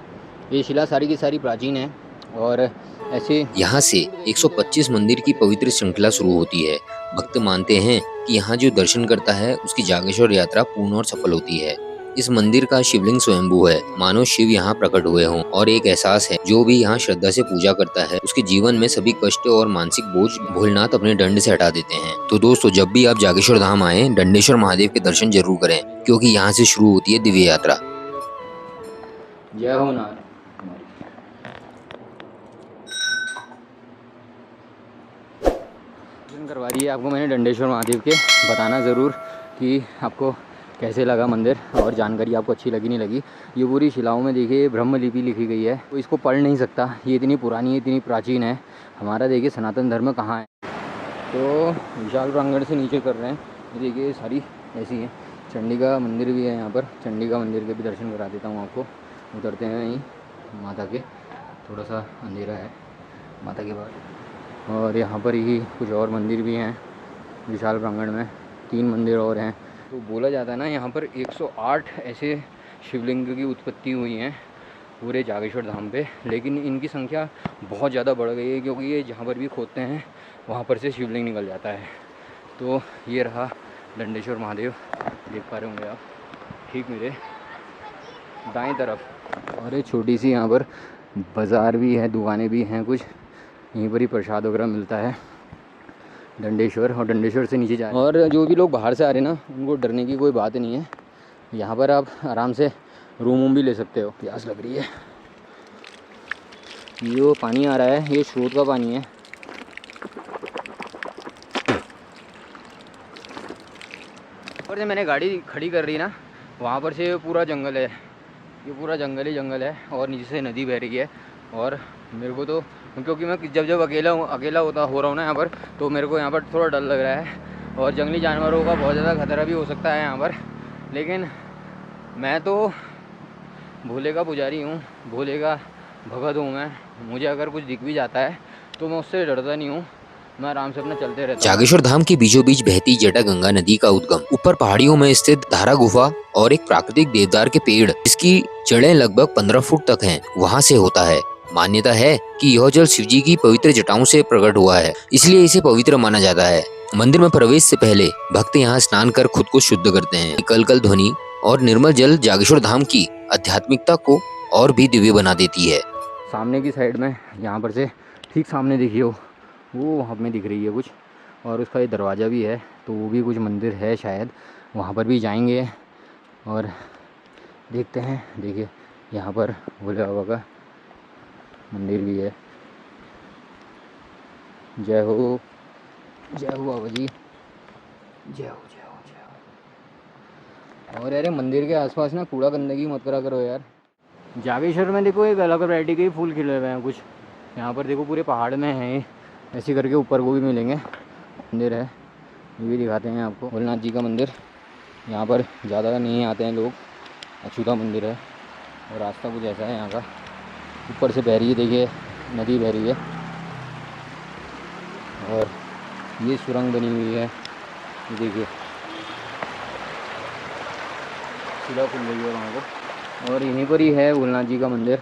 ये शिला सारी की सारी प्राचीन है। और ऐसे यहाँ से 125 मंदिर की पवित्र श्रृंखला शुरू होती है। भक्त मानते हैं कि यहाँ जो दर्शन करता है उसकी जागेश्वर यात्रा पूर्ण और सफल होती है। इस मंदिर का शिवलिंग स्वयंभू है, मानो शिव यहाँ प्रकट हुए हों, और एक एहसास है जो भी यहाँ श्रद्धा से पूजा करता है उसके जीवन में सभी कष्ट और मानसिक बोझ भोलेनाथ अपने दंड से हटा देते हैं। तो दोस्तों, जब भी आप जागेश्वर धाम आए, दंडेश्वर महादेव के दर्शन जरूर करें, क्योंकि यहाँ से शुरू होती है दिव्य यात्रा। जय हो नाथ। दर्शन करवा दिए आपको मैंने दंडेश्वर महादेव के। बताना ज़रूर कि आपको कैसे लगा मंदिर और जानकारी आपको अच्छी लगी नहीं लगी। ये पूरी शिलाओं में देखिए ब्रह्म लिपि लिखी गई है, तो इसको पढ़ नहीं सकता, ये इतनी पुरानी है, इतनी प्राचीन है। हमारा देखिए सनातन धर्म कहाँ है। तो विशाल प्रांगण से नीचे कर रहे हैं, ये देखिए सारी ऐसी है। चंडी का मंदिर भी है यहाँ पर, चंडी का मंदिर के भी दर्शन करा देता हूँ आपको। उतरते हैं यहीं माता के, थोड़ा सा अंधेरा है माता के बाद। और यहाँ पर ही कुछ और मंदिर भी हैं विशाल प्रांगण में, 3 मंदिर और हैं। तो बोला जाता है ना यहाँ पर 108 ऐसे शिवलिंग की उत्पत्ति हुई हैं पूरे जागेश्वर धाम पे, लेकिन इनकी संख्या बहुत ज़्यादा बढ़ गई है, क्योंकि ये जहाँ पर भी खोदते हैं वहाँ पर से शिवलिंग निकल जाता है। तो ये रहा दंडेश्वर महादेव, देख पा रहे होंगे आप ठीक मेरे दाएं तरफ। और ये छोटी सी यहाँ पर बाज़ार भी है, दुकानें भी हैं कुछ, यहीं पर ही प्रसाद वगैरह मिलता है दंडेश्वर। और दंडेश्वर से नीचे जा रहे हैं, और जो भी लोग बाहर से आ रहे हैं ना, उनको डरने की कोई बात नहीं है। यहाँ पर आप आराम से रूम भी ले सकते हो। प्यास लग रही है। ये पानी आ रहा है, ये स्रोत का पानी है। और जब मैंने गाड़ी खड़ी कर रही ना, वहाँ पर से पूरा जंगल है, ये पूरा जंगल ही जंगल है, और नीचे से नदी बह रही है। और मेरे को तो, क्योंकि मैं जब अकेला हो रहा हूँ ना यहाँ पर, तो मेरे को यहाँ पर थोड़ा डर लग रहा है, और जंगली जानवरों का बहुत ज़्यादा खतरा भी हो सकता है यहाँ पर। लेकिन मैं तो भोले का पुजारी हूँ, भोले का भगत हूँ मैं। मुझे अगर कुछ दिख भी जाता है तो मैं उससे डरता नहीं हूँ, मैं आराम से अपना चलते रहता हूँ। जागेश्वर धाम के बीचों बीच बहती जटा गंगा नदी का उद्गम ऊपर पहाड़ियों में स्थित धारा गुफा और एक प्राकृतिक देवदार के पेड़, जिसकी जड़ें लगभग 15 फुट तक हैं, वहां से होता है। मान्यता है कि यह जल शिवजी की पवित्र जटाओं से प्रकट हुआ है, इसलिए इसे पवित्र माना जाता है। मंदिर में प्रवेश से पहले भक्त यहाँ स्नान कर खुद को शुद्ध करते हैं। कलकल ध्वनि और निर्मल जल जागेश्वर धाम की आध्यात्मिकता को और भी दिव्य बना देती है। सामने की साइड में यहाँ पर से ठीक सामने देखिए वो वहाँ में दिख रही है कुछ, और उसका ये दरवाज़ा भी है, तो वो भी कुछ मंदिर है शायद, वहाँ पर भी जाएंगे और देखते हैं। देखिए यहाँ पर भोले बाबा का मंदिर भी है। जय हो बाबा जी, जय हो। और यार मंदिर के आसपास ना कूड़ा गंदगी मत करा करो यार। जागेश्वर में देखो एक अलग वैरायटी के फूल खिले हुए हैं कुछ, यहाँ पर देखो पूरे पहाड़ में हैं, ऐसे करके ऊपर को भी मिलेंगे। मंदिर है, ये भी दिखाते हैं आपको, भोलेनाथ जी का मंदिर। यहाँ पर ज़्यादा नहीं आते हैं लोग, अछूता मंदिर है। और रास्ता कुछ ऐसा है यहाँ का, ऊपर से बह रही है, देखिए नदी बह रही है, और ये सुरंग बनी हुई है, ये देखिए शिला खुल रही है वहाँ को। और यहीं पर ही है भोलेनाथ जी का मंदिर।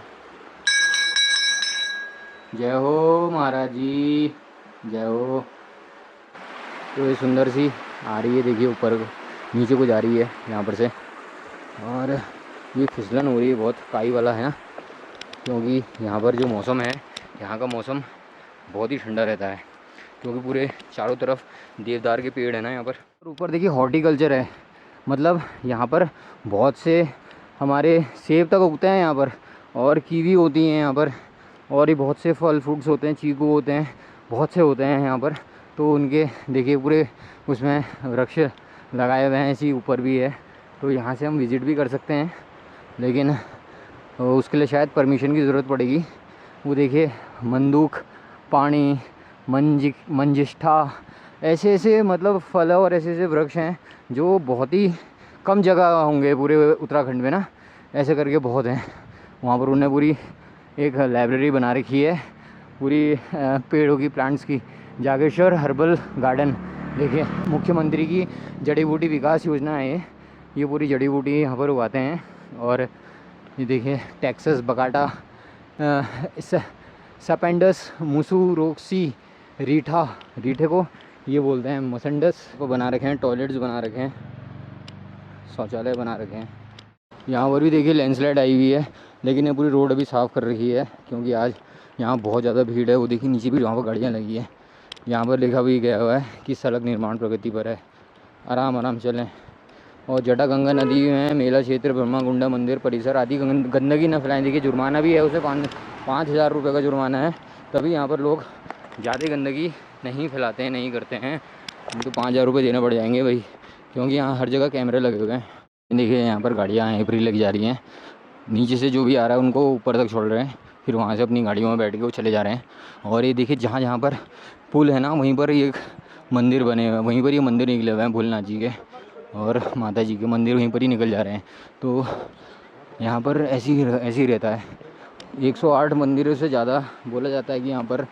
जय हो महाराज जी, जय हो। तो ये सुंदर सी आ रही है, देखिए ऊपर नीचे को जा रही है यहाँ पर से। और ये फिसलन हो रही है बहुत, काई वाला है ना, क्योंकि यहाँ पर जो मौसम है, यहाँ का मौसम बहुत ही ठंडा रहता है, क्योंकि पूरे चारों तरफ देवदार के पेड़ है ना यहाँ पर। और ऊपर देखिए हॉर्टिकल्चर है, मतलब यहाँ पर बहुत से हमारे सेब तक उगते हैं यहाँ पर, और कीवी होती हैं यहाँ पर, और ये बहुत से फल फ्रूट्स होते हैं, चीकू होते हैं, बहुत से होते हैं यहाँ पर। तो उनके देखिए पूरे उसमें वृक्ष लगाए हुए हैं, इसी ऊपर भी है। तो यहाँ से हम विज़िट भी कर सकते हैं, लेकिन उसके लिए शायद परमिशन की ज़रूरत पड़ेगी। वो देखिए मंदूक, पानी, मंजिष्ठा, ऐसे ऐसे मतलब फल और ऐसे ऐसे वृक्ष हैं जो बहुत ही कम जगह होंगे पूरे उत्तराखंड में ना, ऐसे करके बहुत हैं। वहाँ पर उन्होंने पूरी एक लाइब्रेरी बना रखी है पूरी पेड़ों की, प्लांट्स की। जागेश्वर हर्बल गार्डन देखिए, मुख्यमंत्री की जड़ी बूटी विकास योजना है ये पूरी जड़ी बूटी यहाँ पर उगाते हैं। और ये देखिए टेक्सस बकाटा, सपेंडस मुसुरोक्सी, रीठे को ये बोलते हैं मसंडस को बना रखे हैं, टॉयलेट्स बना रखे हैं, शौचालय बना रखे हैं। यहाँ पर भी देखिए लैंडस्लाइड आई हुई है, लेकिन ये पूरी रोड अभी साफ़ कर रखी है क्योंकि आज यहाँ बहुत ज़्यादा भीड़ है। वो देखिए नीचे भी वहाँ पर गाड़ियाँ लगी है। यहाँ पर लिखा भी गया हुआ है कि सड़क निर्माण प्रगति पर है, आराम आराम चलें। और जटागंगा नदी में मेला क्षेत्र, ब्रह्माकुंडा मंदिर परिसर आदि गंदगी न फैलाएं। देखिए जुर्माना भी है उसे, 5,000 रुपये का जुर्माना है। तभी यहाँ पर लोग ज़्यादा गंदगी नहीं फैलाते हैं, नहीं करते हैं। उनको 5,000 रुपये देने पड़ जाएंगे भाई, क्योंकि यहाँ हर जगह कैमरे लगे हुए हैं। देखिए यहाँ पर गाड़ियाँ फ्री लगी जा रही हैं, नीचे से जो भी आ रहा है उनको ऊपर तक छोड़ रहे हैं, फिर वहाँ से अपनी गाड़ियों में बैठ के वो चले जा रहे हैं। और ये देखिए जहाँ जहाँ पर पुल है ना, वहीं पर एक मंदिर बने हुए हैं, वहीं पर ये मंदिर निकले हुए हैं भोलेनाथ जी के और माता जी के मंदिर, वहीं पर ही निकल जा रहे हैं। तो यहाँ पर ऐसे ही रहता है। 108 मंदिरों से ज़्यादा बोला जाता है कि यहाँ पर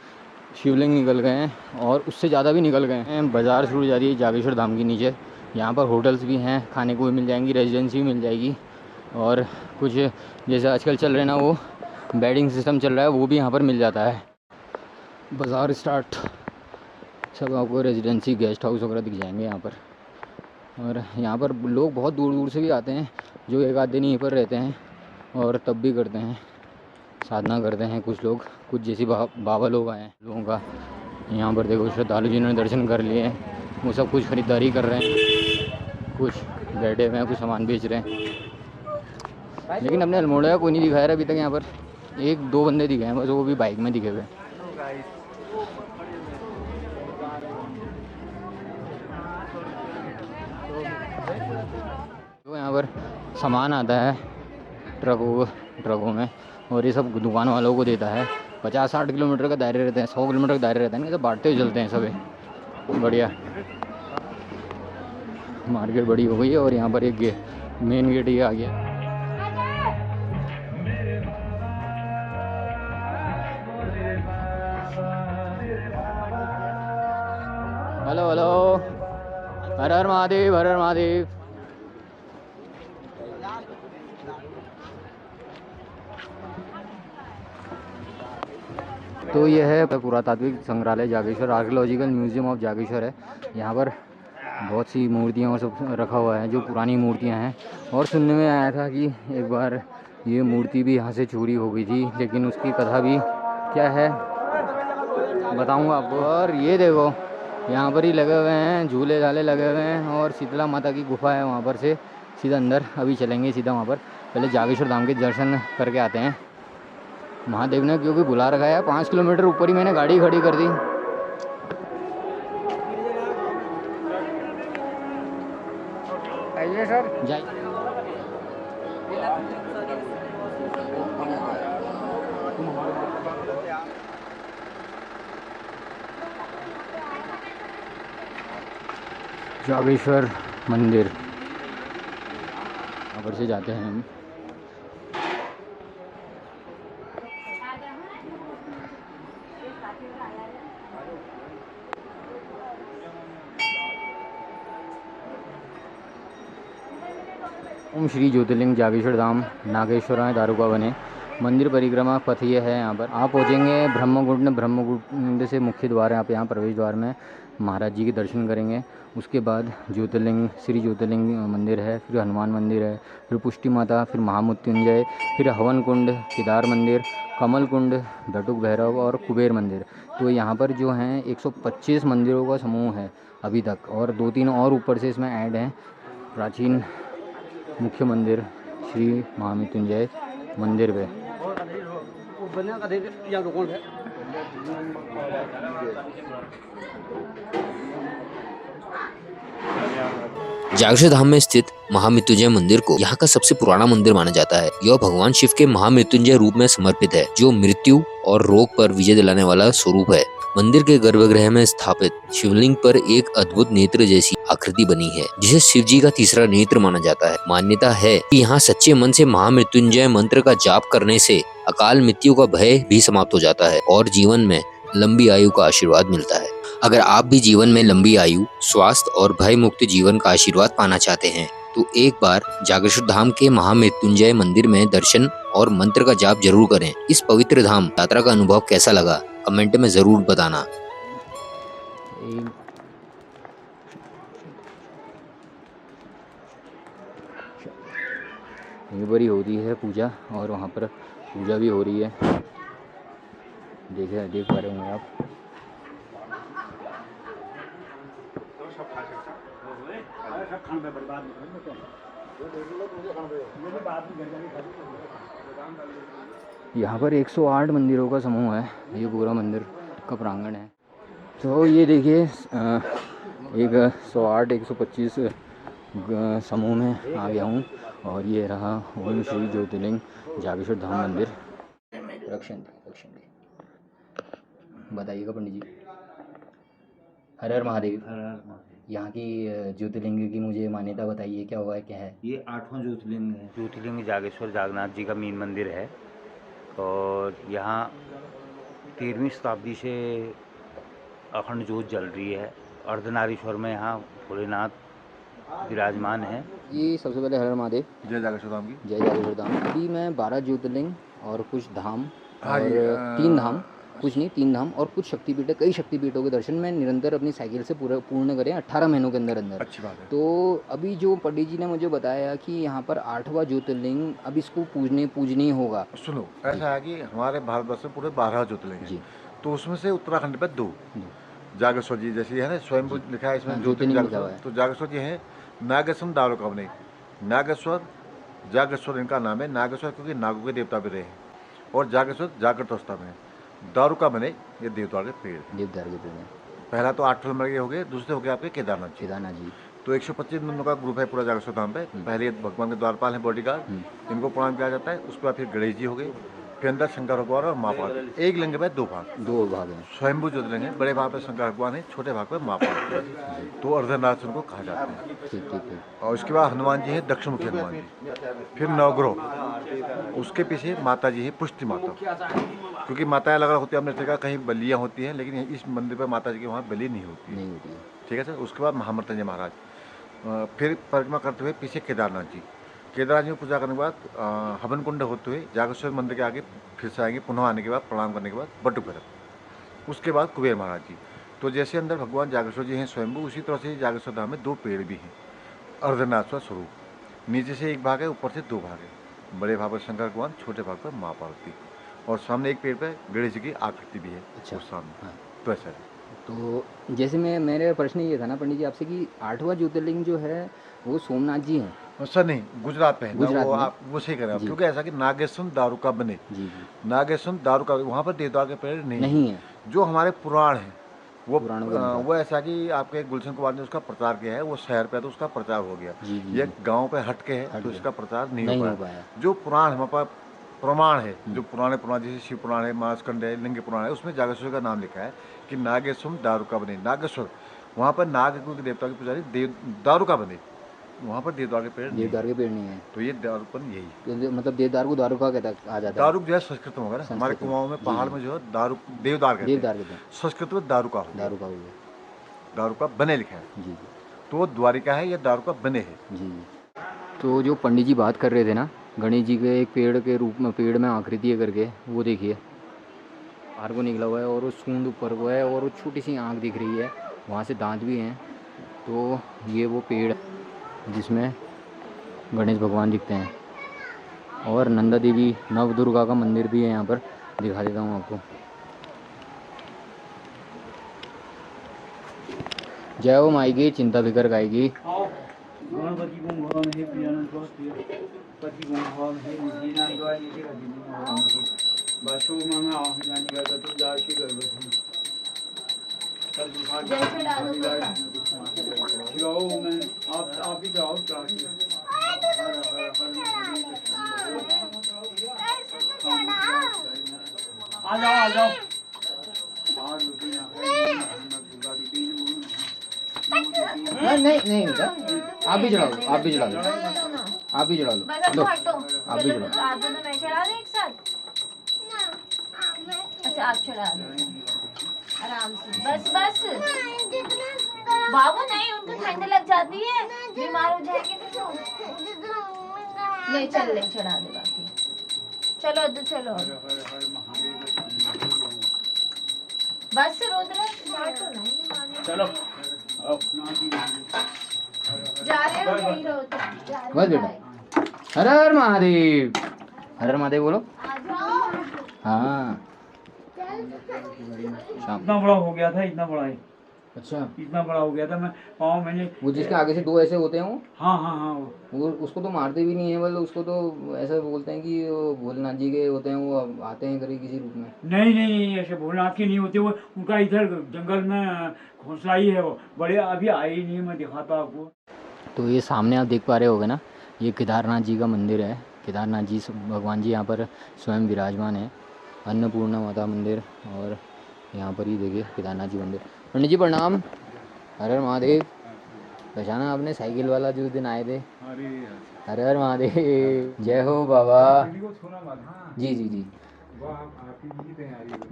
शिवलिंग निकल गए हैं और उससे ज़्यादा भी निकल गए हैं। बाज़ार शुरू हो जा रही है जागेश्वर धाम के नीचे। यहाँ पर होटल्स भी हैं, खाने को भी मिल जाएंगी, रेजिडेंसी भी मिल जाएगी। और कुछ जैसे आजकल चल रहे हैं ना, वो बेडिंग सिस्टम चल रहा है, वो भी यहाँ पर मिल जाता है। बाज़ार स्टार्ट, सब आपको रेजिडेंसी, गेस्ट हाउस वगैरह दिख जाएंगे यहाँ पर। और यहाँ पर लोग बहुत दूर दूर से भी आते हैं, जो एक आध दिन यहीं पर रहते हैं और तब भी करते हैं, साधना करते हैं। कुछ लोग, कुछ जैसे बाबा लोग आए हैं लोगों का। यहाँ पर देखो श्रद्धालु जिन्होंने दर्शन कर लिए हैं, वो सब कुछ ख़रीदारी कर रहे हैं, कुछ बैठे हुए हैं, कुछ सामान बेच रहे हैं। लेकिन अपने अल्मोड़ा का कोई नहीं दिखाया रहा अभी तक। यहाँ पर 1-2 बंदे दिखे हैं बस, वो भी बाइक में दिखे हुए। तो यहाँ पर सामान आता है ट्रकों में, और ये सब दुकान वालों को देता है। 50-60 किलोमीटर का दायरे रहते हैं, 100 किलोमीटर का दायरे रहता है, सब बांटते हुए चलते हैं सब। बढ़िया मार्केट बड़ी हो गई है। और यहाँ पर एक मेन गेट ये आ गया। हेलो हेलो, हर हर महादेव, हर हर महादेव। तो यह है पुरातात्विक संग्रहालय Jageshwar, archaeological museum of Jageshwar है। यहाँ पर बहुत सी मूर्तियाँ और सब रखा हुआ है, जो पुरानी मूर्तियाँ हैं। और सुनने में आया था कि एक बार ये मूर्ति भी यहाँ से चोरी हो गई थी, लेकिन उसकी कथा भी क्या है बताऊँगा आपको। और ये देखो यहाँ पर ही लगे हुए हैं झूले झाले लगे हुए हैं, और शीतला माता की गुफा है वहाँ पर से सीधा अंदर। अभी चलेंगे सीधा वहाँ पर, पहले जागेश्वर धाम के दर्शन करके आते हैं। महादेव ने क्योंकि बुला रखा है, 5 किलोमीटर ऊपर ही मैंने गाड़ी खड़ी कर दी। आइए सर, जाइए। जागेश्वर मंदिर, यहाँ पर से जाते हैं हम। ओम श्री ज्योतिर्लिंग जागेश्वर धाम नागेश्वराय दारुका बने। मंदिर परिक्रमा पथ ये है। यहाँ पर आप पहुँचेंगे ब्रह्मकुंड से मुख्य द्वार है। आप यहाँ प्रवेश द्वार में महाराज जी के दर्शन करेंगे। उसके बाद ज्योतिर्लिंग, श्री ज्योतिर्लिंग मंदिर है, फिर हनुमान मंदिर है, फिर पुष्टि माता, फिर महामृत्युंजय, फिर हवन कुंड, केदार मंदिर, कमल कुंड, बटुक भैरव और कुबेर मंदिर। तो यहाँ पर जो हैं 125 मंदिरों का समूह है अभी तक, और 2-3 और ऊपर से इसमें ऐड हैं। प्राचीन मुख्य मंदिर श्री महामृत्युंजय मंदिर पे। जागेश्वर धाम में स्थित महामृत्युंजय मंदिर को यहाँ का सबसे पुराना मंदिर माना जाता है। यह भगवान शिव के महामृत्युंजय रूप में समर्पित है, जो मृत्यु और रोग पर विजय दिलाने वाला स्वरूप है। मंदिर के गर्भगृह में स्थापित शिवलिंग पर एक अद्भुत नेत्र जैसी आकृति बनी है, जिसे शिव जी का तीसरा नेत्र माना जाता है। मान्यता है कि यहाँ सच्चे मन से महामृत्युंजय मंत्र का जाप करने से अकाल मृत्यु का भय भी समाप्त हो जाता है और जीवन में लंबी आयु का आशीर्वाद मिलता है। अगर आप भी जीवन में लंबी आयु, स्वास्थ्य और भय मुक्त जीवन का आशीर्वाद पाना चाहते हैं तो एक बार जागेश्वर धाम के महामृत्युंजय मंदिर में दर्शन और मंत्र का जाप जरूर करें। इस पवित्र धाम यात्रा का अनुभव कैसा लगा कमेंट में जरूर बताना। यहीं पर ही होती है पूजा और वहाँ पर पूजा भी हो रही है, देख पा रहे होंगे आप। यहाँ पर 108 मंदिरों का समूह है, ये पूरा मंदिर का प्रांगण है। तो ये देखिए एक 108 125 समूह में आ गया हूँ और ये रहा ओम श्री ज्योतिर्लिंग जागेश्वर धाम मंदिर। रक्षण बताइएगा पंडित जी। हर हर महादेव। यहाँ की ज्योतिर्लिंग की मुझे मान्यता बताइए, क्या हुआ है, क्या है? ये 8वां ज्योतिर्लिंग है। ज्योतिर्लिंग जागेश्वर जागन्नाथ जी का मेन मंदिर है और यहाँ 13वीं शताब्दी से अखंड ज्योत जल रही है। अर्धनारीश्वर में यहाँ भोलेनाथ विराजमान है। ये सबसे पहले हर हर महादेव। जय जागेश्वर धाम की। जय जागेश्वर धाम। अभी मैं 12 ज्योतिर्लिंग और कुछ धाम हाँ और जी, 3 धाम, कुछ नहीं 3 धाम और कुछ शक्तिपीठ, कई शक्तिपीठों के दर्शन मैं निरंतर अपनी साइकिल से पूर्ण करें 18 महीनों के अंदर। अच्छी बात है। तो अभी जो पंडित जी ने मुझे बताया कि यहाँ पर 8वां ज्योतिर्लिंग, अब इसको पूजने होगा। सुनो, ऐसा है कि हमारे भारतवर्ष में पूरे 12 ज्योतिर्लिंग जी। हैं, तो उसमें से उत्तराखंड पे 2 जागेश्वर जी जैसे है ना, स्वयं लिखा है इसमें ज्योतिर्लिंग लिखा हुआ जागेश्वर। है। तो जागेश्वर जी है नागेश्वर दारुका बने। नागेश्वर जागेश्वर इनका नाम है। नागेश्वर क्योंकि नागों के देवता भी रहे हैं और जागेश्वर जागृत अवस्था में है। दारुका बने ये देवदार के पेड़ हैं। देवदार के पेड़ में पहला तो 8 नंबर के हो गए, दूसरे हो गए आपके केदारनाथ जी। तो 125 नंबर का ग्रुप है पूरा जागेश्वर धाम पे। पहले भगवान के द्वारपाल हैं, बॉडीगार्ड, इनको प्रणाम किया जाता है। उसके बाद फिर गणेश जी हो गए, फिर अंदर शंकर भगवान और माँ पार्वती। एक लिंग में 2 भाग हैं। स्वयंभू ज्योतिर्लिंग है। बड़े भाग पे शंकर भगवान है, छोटे भाग पे माँ पार्वती। तो अर्धनाथ उनको कहा जाता है। ठीक है। और उसके बाद हनुमान जी है, दक्षिण मुखी हनुमान जी। फिर नवग्रह, उसके पीछे माता जी है, पुष्टि माता। क्योंकि माताएं अलग अलग होती है, हमने देखा कहीं बलियाँ होती हैं, लेकिन इस मंदिर पर माता जी के वहाँ बलि नहीं होती है। ठीक है सर। उसके बाद महामृत्युंजय महाराज, फिर परिक्रमा करते हुए पीछे केदारनाथ जी। केदारनाथ जी में पूजा करने के बाद हवन कुंड होते हुए जागेश्वर मंदिर के आगे फिर से आएंगे। पुनः आने के बाद प्रणाम करने के बाद बटुक भैरव, उसके बाद कुबेर महाराज जी। तो जैसे अंदर भगवान जागेश्वर जी हैं स्वयंभू, उसी तरह से जागेश्वर धाम में 2 पेड़ भी हैं। अर्धनाथ स्वरूप, नीचे से एक भाग है, ऊपर से 2 भाग है। बड़े भाग पर शंकर भगवान, छोटे भाग पर माँ पार्वती, और सामने एक पेड़ पर गणेश जी की आकृति भी है। अच्छा। उस सामने। तो ऐसा है। तो जैसे मेरा प्रश्न ये था ना पंडित जी आपसे कि 8वां ज्योतिर्लिंग जो है वो सोमनाथ जी हैं। सर नहीं, गुजरात में है ना, गुजरात वो में। आप वो सही करें आप, जी। क्योंकि ऐसा कि नागेश्वर दारुका बने। जी। नागेश्वर दारुका, वहाँ पर देवदार के पेड़ नहीं है। जो हमारे पुराण है वो पुराणों का अनुसार। वो ऐसा कि आपके गुलशन कुमार ने उसका प्रचार किया है। वो शहर पे तो उसका प्रचार हो गया। ये गांव पे हटके है तो इसका प्रचार नहीं हो पाया। जो पुराण हमारे पास प्रमाण है, जो पुराने पुराण जैसे शिव पुराण है, मानसखंड है, लिंग पुराण है, उसमें जागेश्वर का नाम लिखा है कि नागेश्वर दारुका बने। नागेश्वर वहाँ पर नाग के देवता की पुजारी दारुका बने, वहाँ पर देवदार के पेड़ नहीं है। तो ये दारुपन यही, मतलब देवदार को दारुका कहता आ जाता है। दारुक जो है संस्कृत में होगा ना, हमारे कुमाऊं में पहाड़ में जो है दारुक देवदार कहते हैं। संस्कृत में दारुका हो गया। दारुका बने लिखा है। जी। तो वो द्वारिका है, या दारुका बने है। जी। तो जो पंडित जी बात कर रहे थे ना, गणेश जी के एक पेड़ के रूप में, पेड़ में आकृति है करके, वो देखिए आर को निकला हुआ है और वो सूंड ऊपर को है और वो छोटी सी आँख दिख रही है, वहाँ से दांत भी हैं। तो ये वो पेड़ जिसमें गणेश भगवान दिखते हैं और नंदा देवी नव दुर्गा का मंदिर भी है। यहाँ पर दिखा देता हूँ आपको। जय हो माई की चिंता फिकर गाएगी। आ जाओ। नहीं नहीं बेटा, आप भी चढ़ा लो, आप भी चढ़ा लो, आप भी चढ़ा लो, लो आप भी चढ़ा लो। आप दोनों मैं चढ़ा दूं एक साथ? अच्छा आप चढ़ा दो आराम से, बस बस बाबू नहीं, उनको ठंड लग जाती है, बीमार हो जाएंगे तो। नहीं चल ले चढ़ा दे बाकी, चलो तो चलो बस रुद्र चलो जा रहे हो यही रहो तुम, जा रहे हो, बस बेटा, हर हर महादेव, हर हर महादेव बोलो। आ जाओ। हाँ शाम, इतना बड़ा हो गया था, इतना बड़ा है, अच्छा इतना बड़ा हो गया था। मैं पाँव मैंने, वो जिसके आगे से दो ऐसे होते हैं वो हाँ हाँ हाँ वो उसको तो मारते भी नहीं है, मतलब उसको तो ऐसा बोलते हैं कि वो भोलेनाथ जी के होते हैं, वो आते हैं कभी किसी रूप में। नहीं नहीं नहीं, ऐसे भोलेनाथ के नहीं होते वो, उनका इधर जंगल में घोंसला ही है वो, बड़े अभी आए ही नहीं, मैं दिखाता आपको। तो ये सामने आप देख पा रहे होगे ना, ये केदारनाथ जी का मंदिर है। केदारनाथ जी भगवान जी यहाँ पर स्वयं विराजमान है, अन्नपूर्णा माता मंदिर, और यहाँ पर ही देखिए केदारनाथ जी मंदिर। पंडित जी प्रणाम, हर हर महादेव। पहचाना आपने साइकिल वाला जो दिन आए थे? हर हर महादेव, जय हो बाबा। जी जी जी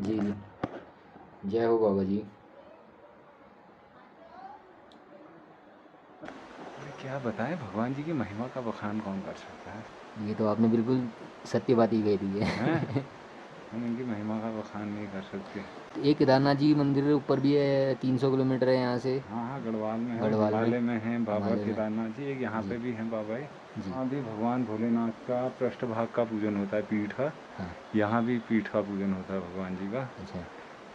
जी जी, जय हो बाबा जी। क्या बताएं, भगवान जी की महिमा का बखान कौन कर सकता है? ये तो आपने बिल्कुल सत्य बात ही कह दी है। हैं? हम उनकी महिमा का बखान नहीं कर सकते। एक केदारनाथ जी मंदिर ऊपर भी है, 300 किलोमीटर है यहाँ से। हाँ हाँ, गढ़वाल में है, गढ़वाल में। हिमालय में है बाबा हिमालय में। केदारनाथ जी, एक यहाँ जी। पे भी है बाबा जी। वहाँ भी भगवान भोलेनाथ का पृष्ठभाग का पूजन होता है, पीठ का। हाँ यहाँ भी पीठ का पूजन होता है भगवान जी का। अच्छा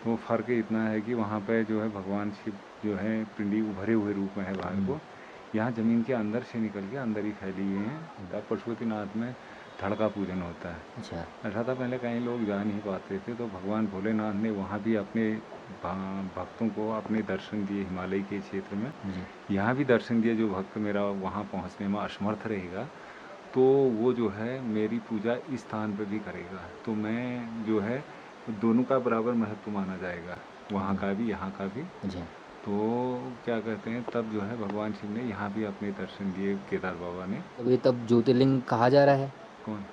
तो फर्क इतना है कि वहाँ पे जो है भगवान शिव जो है पिंडी उभरे हुए रूप में है बाहर को, यहाँ जमीन के अंदर से निकल के अंदर ही फैली हुई हैं। तब पशुपतिनाथ में धड़ का पूजन होता है। अच्छा ऐसा था, पहले कई लोग जा नहीं पाते थे, तो भगवान भोलेनाथ ने वहाँ भी अपने भक्तों को अपने दर्शन दिए हिमालय के क्षेत्र में। जी यहाँ भी दर्शन दिए, जो भक्त मेरा वहाँ पहुँचने में असमर्थ रहेगा तो वो जो है मेरी पूजा इस स्थान पर भी करेगा। तो मैं जो है दोनों का बराबर महत्व माना जाएगा, वहाँ का भी यहाँ का भी। अच्छा तो क्या कहते हैं, तब जो है भगवान शिव ने यहाँ भी अपने दर्शन दिए केदार बाबा ने। अब ये तब ज्योतिर्लिंग कहा जा रहा है कौन?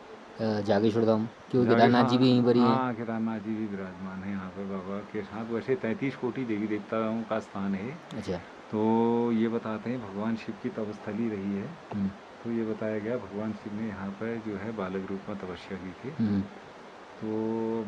जागेश्वर धाम, क्योंकि केदारनाथ जी भी यहीं पर ही हैं। हाँ, केदारनाथ जी भी विराजमान है यहाँ पे बाबा के साथ। वैसे 33 कोटि देवी देवताओं का स्थान है। अच्छा तो ये बताते हैं भगवान शिव की तपस्थली रही है। तो ये बताया गया भगवान शिव ने यहाँ पर जो है बालक रूप में तपस्या की थी। तो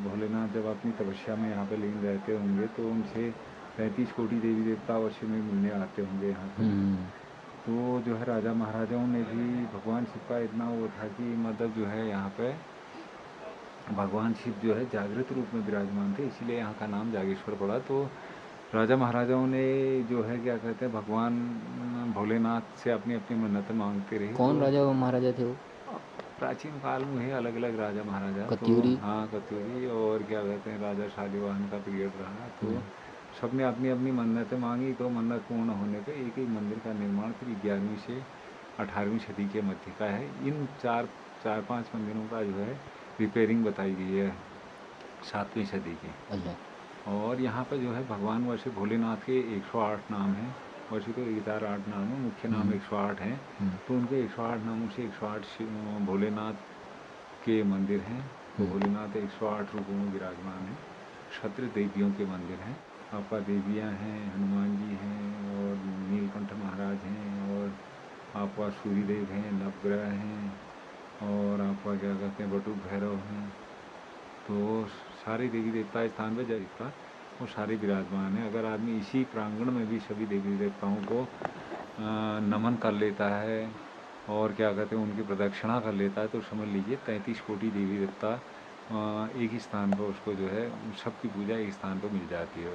भोलेनाथ जब अपनी तपस्या में यहाँ पे लीन रहते होंगे तो उनसे 35 कोटि देवी देवता अवश्य में मिलने आते होंगे यहाँ पे। तो जो है राजा महाराजाओं ने भी भगवान शिव का इतना वो था कि मतलब जो है यहाँ पे भगवान शिव जो है जागृत रूप में विराजमान थे, इसीलिए यहाँ का नाम जागेश्वर पड़ा। तो राजा महाराजाओं ने जो है क्या कहते हैं भगवान भोलेनाथ से अपनी अपनी मन्नतें मांगते रहे। कौन तो राजा महाराजा थे वो? प्राचीन काल में है अलग अलग राजा महाराजा। कत्यूरी? तो हाँ, कत्यूरी, और क्या कहते हैं राजा शालिवाहन का पीरियड रहा। तो सबने अपनी अपनी मन्नतें मांगी। तो मन्नत पूर्ण होने पे एक ही मंदिर का निर्माण फिर 11वीं से 18वीं सदी के मध्य का है। इन चार पाँच मंदिरों का जो है रिपेयरिंग बताई गई है 7वीं सदी की। अच्छा और यहाँ पर जो है भगवान वैसे भोलेनाथ के 108 नाम हैं। वैसे तो 108 नाम है, मुख्य नाम 108 हैं। तो उनके 108 नामों से 108 भोलेनाथ के मंदिर हैं। तो भोलेनाथ 108 रूपों में विराजमान है। क्षत्र देवियों के मंदिर हैं, आपका देवियाँ हैं, हनुमान जी हैं, और नीलकंठ महाराज हैं, और आपका सूर्यदेव हैं, नवग्रह हैं, और आपका क्या कहते हैं बटुक भैरव हैं। तो सारे देवी देवता स्थान पर जगह वो सारे विराजमान हैं। अगर आदमी इसी प्रांगण में भी सभी देवी देवताओं को नमन कर लेता है और क्या कहते हैं उनकी प्रदक्षिणा कर लेता है, तो समझ लीजिए 33 कोटि देवी देवता एक ही स्थान पर उसको जो है सबकी पूजा एक स्थान पर मिल जाती है।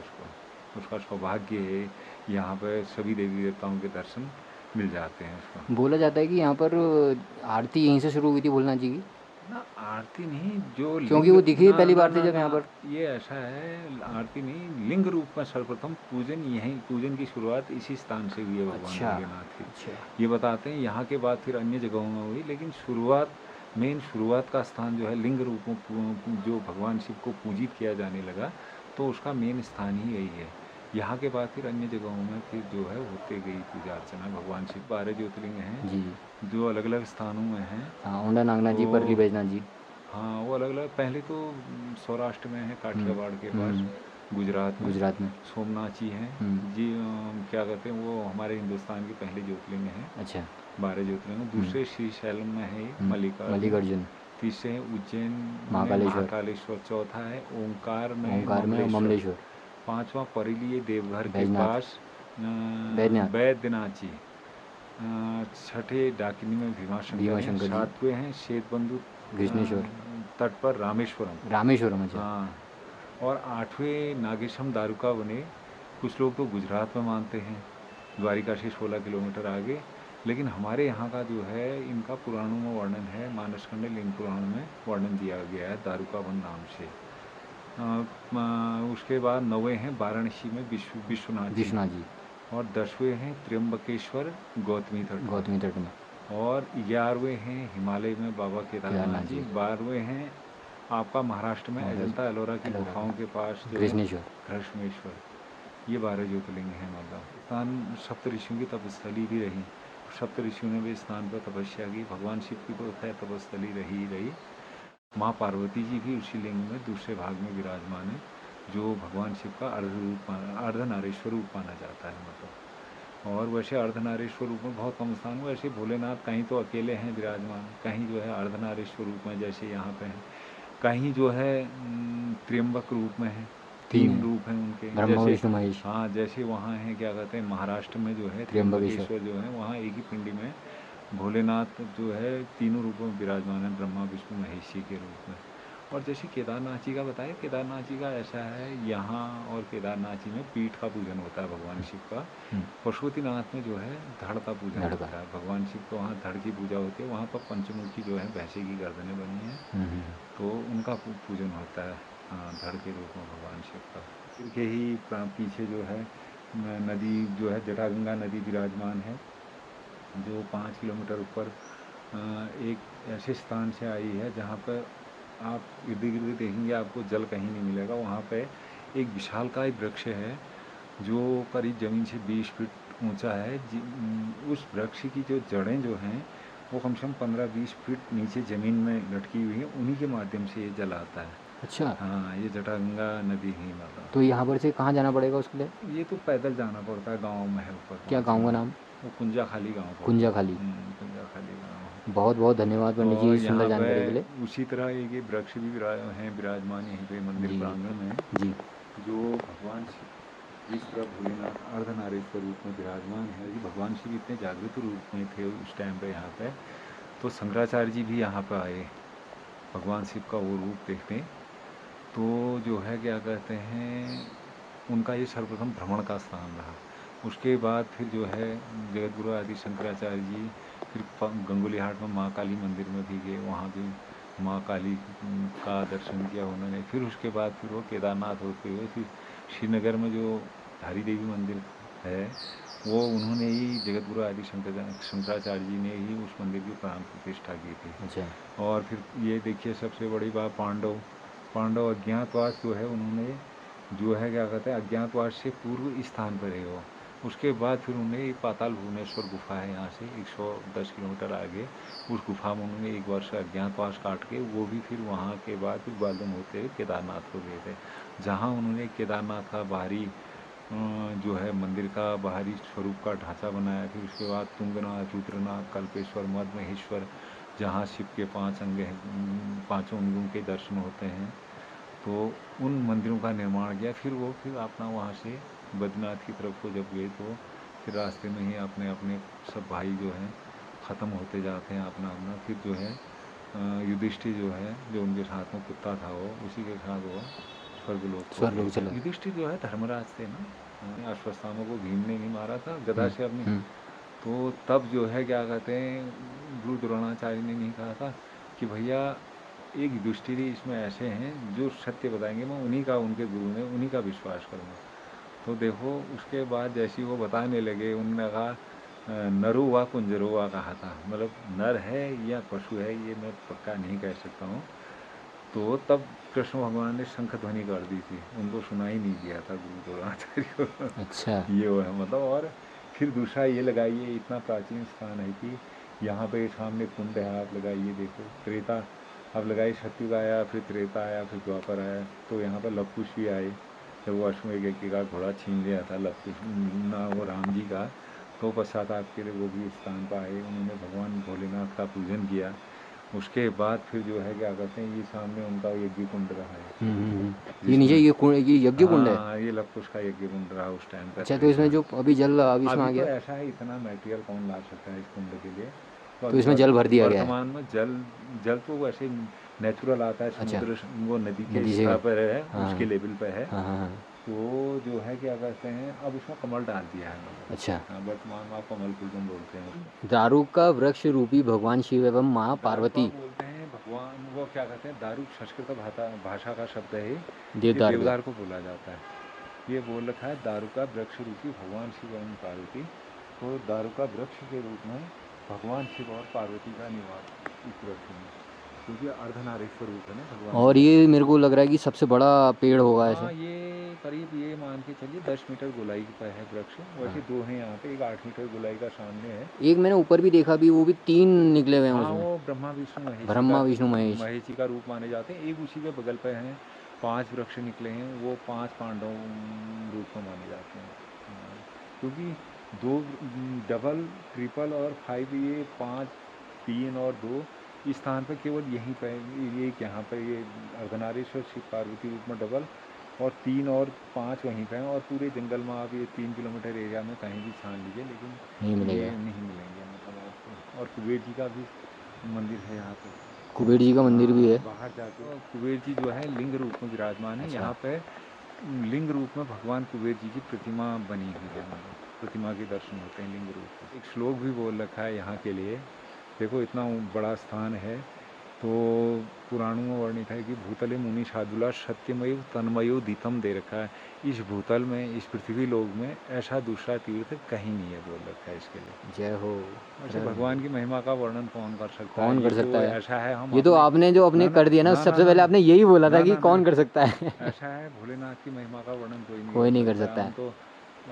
उसका सौभाग्य है, यहाँ पर सभी देवी देवताओं के दर्शन मिल जाते हैं उसको। बोला जाता है कि यहाँ पर आरती यहीं से शुरू हुई थी भोलेनाथ जी की। ना आरती नहीं, जो क्योंकि वो दिखी पहली बार थी जब यहाँ पर। ये ऐसा है, आरती नहीं, लिंग रूप में सर्वप्रथम पूजन यहीं, पूजन की शुरुआत इसी स्थान से हुई है भगवान भोलेनाथ की। अच्छा ये बताते हैं यहाँ के बाद फिर अन्य जगहों में हुई, लेकिन मेन शुरुआत का स्थान जो है लिंग रूप में जो भगवान शिव को पूजित किया जाने लगा, तो उसका मेन स्थान ही यही है। यहाँ के बाद फिर अन्य जगहों में फिर जो है होते गई पूजा अर्चना। भगवान शिव 12 ज्योतिर्लिंग हैं जी जो अलग अलग स्थानों में हैं। हाँ, औंधा नागनाथ जी, तो परली बैजनाथ जी। हाँ, वो अलग अलग पहले तो सौराष्ट्र में है, काठियावाड़ के पास, गुजरात में गुजरात में। सोमनाथ जी हैं जी। क्या कहते हैं वो हमारे हिंदुस्तान के पहले ज्योतिर्लिंग हैं, अच्छा 12 ज्योतिर्लिंग। दूसरे श्रीशैलम में है मल्लिकार्जुन। तीसरे है उज्जैन में महाकालेश्वर। महाकालेश्वर। चौथा है ओंकार में ओंकार में ममलेश्वर। पांचवा परिलीय देवघर के बैजनाथ। पास बैजनाथ। बैद्यनाथ जी। छठे डाकिनी में भीमाशंकर हैं। भीमाशंकर जी। सातवें हैं श्वेतबंधु कृष्णेश्वर। तट पर रामेश्वरम। रामेश्वरम, अच्छा। हाँ, और आठवें नागेशम दारुका बने। कुछ लोग तो गुजरात में मानते हैं, द्वारिका से 16 किलोमीटर आगे। लेकिन हमारे यहाँ का जो है इनका पुराणों में वर्णन है, मानसखंड लिंग पुराण में वर्णन दिया गया है दारुका वन नाम से। उसके बाद 9वें हैं वाराणसी में विश्वनाथ जी। और 10वें हैं त्र्यंबकेश्वर गौतमी तट में। और 11वें हैं हिमालय में बाबा केदारनाथ जी। 12वें हैं आपका महाराष्ट्र में अजंता एलोरा की गुफाओं के पास घृष्णेश्वर। ये 12 ज्योतिर्लिंग हैं। मतलब स्थान सप्त ऋषियों की तपस्थली भी रही। सप्त ऋषियों ने भी स्थान पर तपस्या की। भगवान शिव की तो खैर तपस्थली रही। माँ पार्वती जी भी उसी लिंग में दूसरे भाग में विराजमान है, जो भगवान शिव का अर्धनारीश्वर रूप माना जाता है। मतलब और वैसे अर्धनारीश्वर रूप में बहुत कम स्थान। वैसे भोलेनाथ कहीं तो अकेले हैं विराजमान, कहीं जो है अर्धनारीश्वर रूप में जैसे यहाँ पे हैं, कहीं जो है त्र्यंबक रूप में है। 3 रूप हैं उनके, ब्रह्मा जैसे विष्णु महेश। हाँ, जैसे वहाँ है क्या कहते हैं महाराष्ट्र में जो है त्र्यंबकेश्वर जो है, वहाँ एक ही पिंडी में भोलेनाथ जो है तीनों रूपों में विराजमान है, ब्रह्मा विष्णु महेश जी के रूप में। और जैसे केदारनाथ जी का बताया, केदारनाथ जी का ऐसा है यहाँ और केदारनाथ जी में पीठ का पूजन होता है भगवान शिव का। पशुपतिनाथ में जो है धड़ का पूजन होता है भगवान शिव को। वहाँ धड़ की पूजा होती है। वहाँ पर पंचमुखी जो है भैंसे की गर्दनें बनी हैं, तो उनका पूजन होता है धड़ के रूप में भगवान शिव का। फिर के ही पीछे जो है नदी जो है जटागंगा नदी विराजमान है, जो 5 किलोमीटर ऊपर एक ऐसे स्थान से आई है जहाँ पर आप इर्द गिर्द देखेंगे आपको जल कहीं नहीं मिलेगा। वहाँ पे एक विशालकाय वृक्ष है जो करीब ज़मीन से 20 फीट ऊंचा है। उस वृक्ष की जो जड़ें जो हैं वो कम से कम 15-20 फीट नीचे ज़मीन में लटकी हुई हैं, उन्हीं के माध्यम से ये जल आता है। अच्छा हाँ, ये जटागंगा नदी ही मतलब। तो यहाँ पर से कहाँ जाना पड़ेगा उसके लिए? ये तो पैदल जाना पड़ता है, गाँव में है ऊपर। क्या गाँव का नाम? वो कुंजा खाली गाँव। कुंजा खाली। कुंजा खाली गाँव। बहुत बहुत धन्यवाद पंडित जी सुंदर जानकारी के लिए। उसी तरह एक वृक्ष भी हैं विराजमान यहीं पे मंदिर प्रांगण में जी, जो भगवान शिव इस तरह भोलेनाथ अर्धनारीश्वर रूप में विराजमान है। जी, भगवान शिव इतने जागृत रूप में थे उस टाइम पे यहाँ पे, तो शंकराचार्य जी भी यहाँ पे आए भगवान शिव का वो रूप देखते। तो जो है क्या कहते हैं उनका ये सर्वप्रथम भ्रमण का स्थान रहा। उसके बाद फिर जो है जगतगुरु आदि शंकराचार्य जी फिर गंगोली हाट में माँ काली मंदिर में भी गए, वहाँ भी माँ काली का दर्शन किया उन्होंने। फिर उसके बाद फिर वो केदारनाथ होते हुए फिर श्रीनगर में जो धारी देवी मंदिर है वो उन्होंने ही जगतगुरु आदि शंकराचार्य जी ने ही उस मंदिर की प्राण प्रतिष्ठा की थी। अच्छा। और फिर ये देखिए सबसे बड़ी बात पांडव अज्ञातवास जो है उन्होंने जो है क्या कहते हैं अज्ञातवास से पूर्व स्थान पर है वो। उसके बाद फिर उन्हें पाताल भुवनेश्वर गुफा है यहाँ से 110 किलोमीटर आगे, उस गुफा में उन्होंने एक वर्ष अज्ञातवास काट के वो भी फिर वहाँ के बाद फिर बालम होते हुए केदारनाथ को गए थे, जहाँ उन्होंने केदारनाथ का बाहरी जो है मंदिर का बाहरी स्वरूप का ढांचा बनाया। फिर उसके बाद तुंगनाथ, रुद्रनाथ, कल्पेश्वर, मद्महेश्वर, जहाँ शिव के 5 अंग हैं, 5 अंगों के दर्शन होते हैं, तो उन मंदिरों का निर्माण किया। फिर अपना वहाँ से बद्रीनाथ की तरफ को जब गए तो फिर रास्ते में ही अपने अपने सब भाई जो हैं ख़त्म होते जाते हैं अपना अपना। फिर जो है युधिष्ठिर जो है जो उनके साथ में कुत्ता था वो उसी के साथ वो स्वर्गलोक चला। युधिष्ठिर जो है धर्मराज थे ना, अश्वत्थामा को भीम ने नहीं मारा था गदा से अपनी, तो तब जो है क्या कहते हैं गुरु द्रोणाचार्य ने नहीं कहा था कि भैया एक युधिष्ठिर इसमें ऐसे हैं जो सत्य बताएंगे, मैं उन्हीं का उनके गुरु ने उन्हीं का विश्वास करूँगा। तो देखो उसके बाद जैसे वो बताने लगे उन्होंने कहा नरो व कुंजरो वा कहा था, मतलब नर है या पशु है ये मैं पक्का नहीं कह सकता हूँ। तो तब कृष्ण भगवान ने शंख ध्वनि कर दी थी, उनको सुनाई नहीं दिया था गुरु द्रोणाचार्य को। अच्छा। ये वो है मतलब। और फिर दूसरा ये लगाइए, इतना प्राचीन स्थान है कि यहाँ पे सामने कुंड है, आप लगाइए देखो। त्रेता अब लगाइए, सतयुग आया, फिर त्रेता आया, फिर द्वापर आया, तो यहाँ पर लव कुश भी आए। जब वो अश्वमेध यज्ञ का घोड़ा छीन लिया था लव कुश ना, वो राम जी का, तो पश्चाताप के लिए वो भी इस स्थान पर आए, उन्होंने भगवान भोलेनाथ का पूजन किया। उसके बाद फिर जो है क्या कहते हैं, ये सामने उनका यज्ञ कुंड रहा है। ये नीचे ये यज्ञ कुंड है। हाँ, ये लव कुश का यज्ञ कुंड रहा उस टाइम पर। अच्छा, तो इसमें जो अभी जल अभी इसमें आ अभी तो गया, ऐसा है, इतना मटेरियल कौन ला सकता है इस कुंड के लिए, तो इसमें जल भर दिया गया है। वर्तमान में जल तो वैसे नेचुरल आता है, अच्छा। समुद्र वो नदी के नदी से। सतह पर है, हाँ। उसके लेवल पे है। हाँ हाँ हाँ। तो जो है क्या कहते हैं, अब उसमें कमल डाल दिया है। अच्छा। हाँ, वर्तमान में आप कमल कुलम बोलते हैं उसको। दारू का वृक्ष रूपी भगवान शिव एवं माँ पार्वती। दारुका बोलते हैं भगवान, वो क्या कहते हैं, दारू संस्कृत भाषा का शब्द है, ये देवदार का। देवदार को बोला जाता है। ये बोल रखा है दारू का वृक्ष रूपी भगवान शिव एवं पार्वती। तो दारू का वृक्ष के रूप में भगवान शिव और पार्वती का निवास इस वृक्ष में, क्योंकि अर्धनारीश्वर रूप है ना भगवान। और ये मेरे को लग रहा है कि सबसे बड़ा पेड़ होगा हाँ, ऐसे। ये करीब ये मान के चलिए 10 मीटर गोलाई का है वृक्ष। वैसे दो हैं यहाँ पे, एक 8 मीटर गोलाई का सामने है, एक मैंने ऊपर भी देखा भी, वो भी 3 निकले हुए हैं हाँ, उसमें। वो ब्रह्मा विष्णु महेश जी ब्रह्मा का- विष्णु महेश। महेश जी का रूप माने जाते हैं। एक उसी के बगल पे हैं 5 वृक्ष निकले हैं, वो 5 पांडव रूप में माने जाते हैं। क्योंकि 2 डबल ट्रिपल और 5, ये 5 3 और 2 इस स्थान पर केवल यहीं पर ये यहाँ पर ये अर्धनारीश्वर शिव पार्वती रूप में डबल, और 3 और 5 वहीं पे हैं। और पूरे जंगल में आप ये 3 किलोमीटर एरिया में कहीं भी छान लीजिए, लेकिन नहीं मिलेगा। ये नहीं मिलेंगे मतलब आपको। और कुबेर जी का भी मंदिर है यहाँ पे, कुबेर जी का मंदिर भी है। बाहर जाके। कुबेर जी जो है लिंग रूप में विराजमान है। अच्छा। यहाँ पे लिंग रूप में भगवान कुबेर जी की प्रतिमा बनी हुई है, प्रतिमा के दर्शन होते हैं लिंग रूप में। एक श्लोक भी बोल रखा है यहाँ के लिए, देखो इतना बड़ा स्थान है। तो पुराणों में वर्णित है कि भूतले मुनि साधुला सत्यमयो तन्मयो दीतम दे रखा है। इस भूतल में, इस पृथ्वी लोक में ऐसा दूसरा तीर्थ कहीं नहीं है, बोल रखा है इसके लिए। जय हो। अच्छा, भगवान की महिमा का वर्णन कौन कर सकता है? कौन कर ये तो सकता है? ऐसा है, हम ये तो आपने जो अपने कर दिया ना, सबसे पहले आपने यही बोला था कि कौन कर सकता है। ऐसा है, भोलेनाथ की महिमा का वर्णन कोई नहीं कर सकता हम तो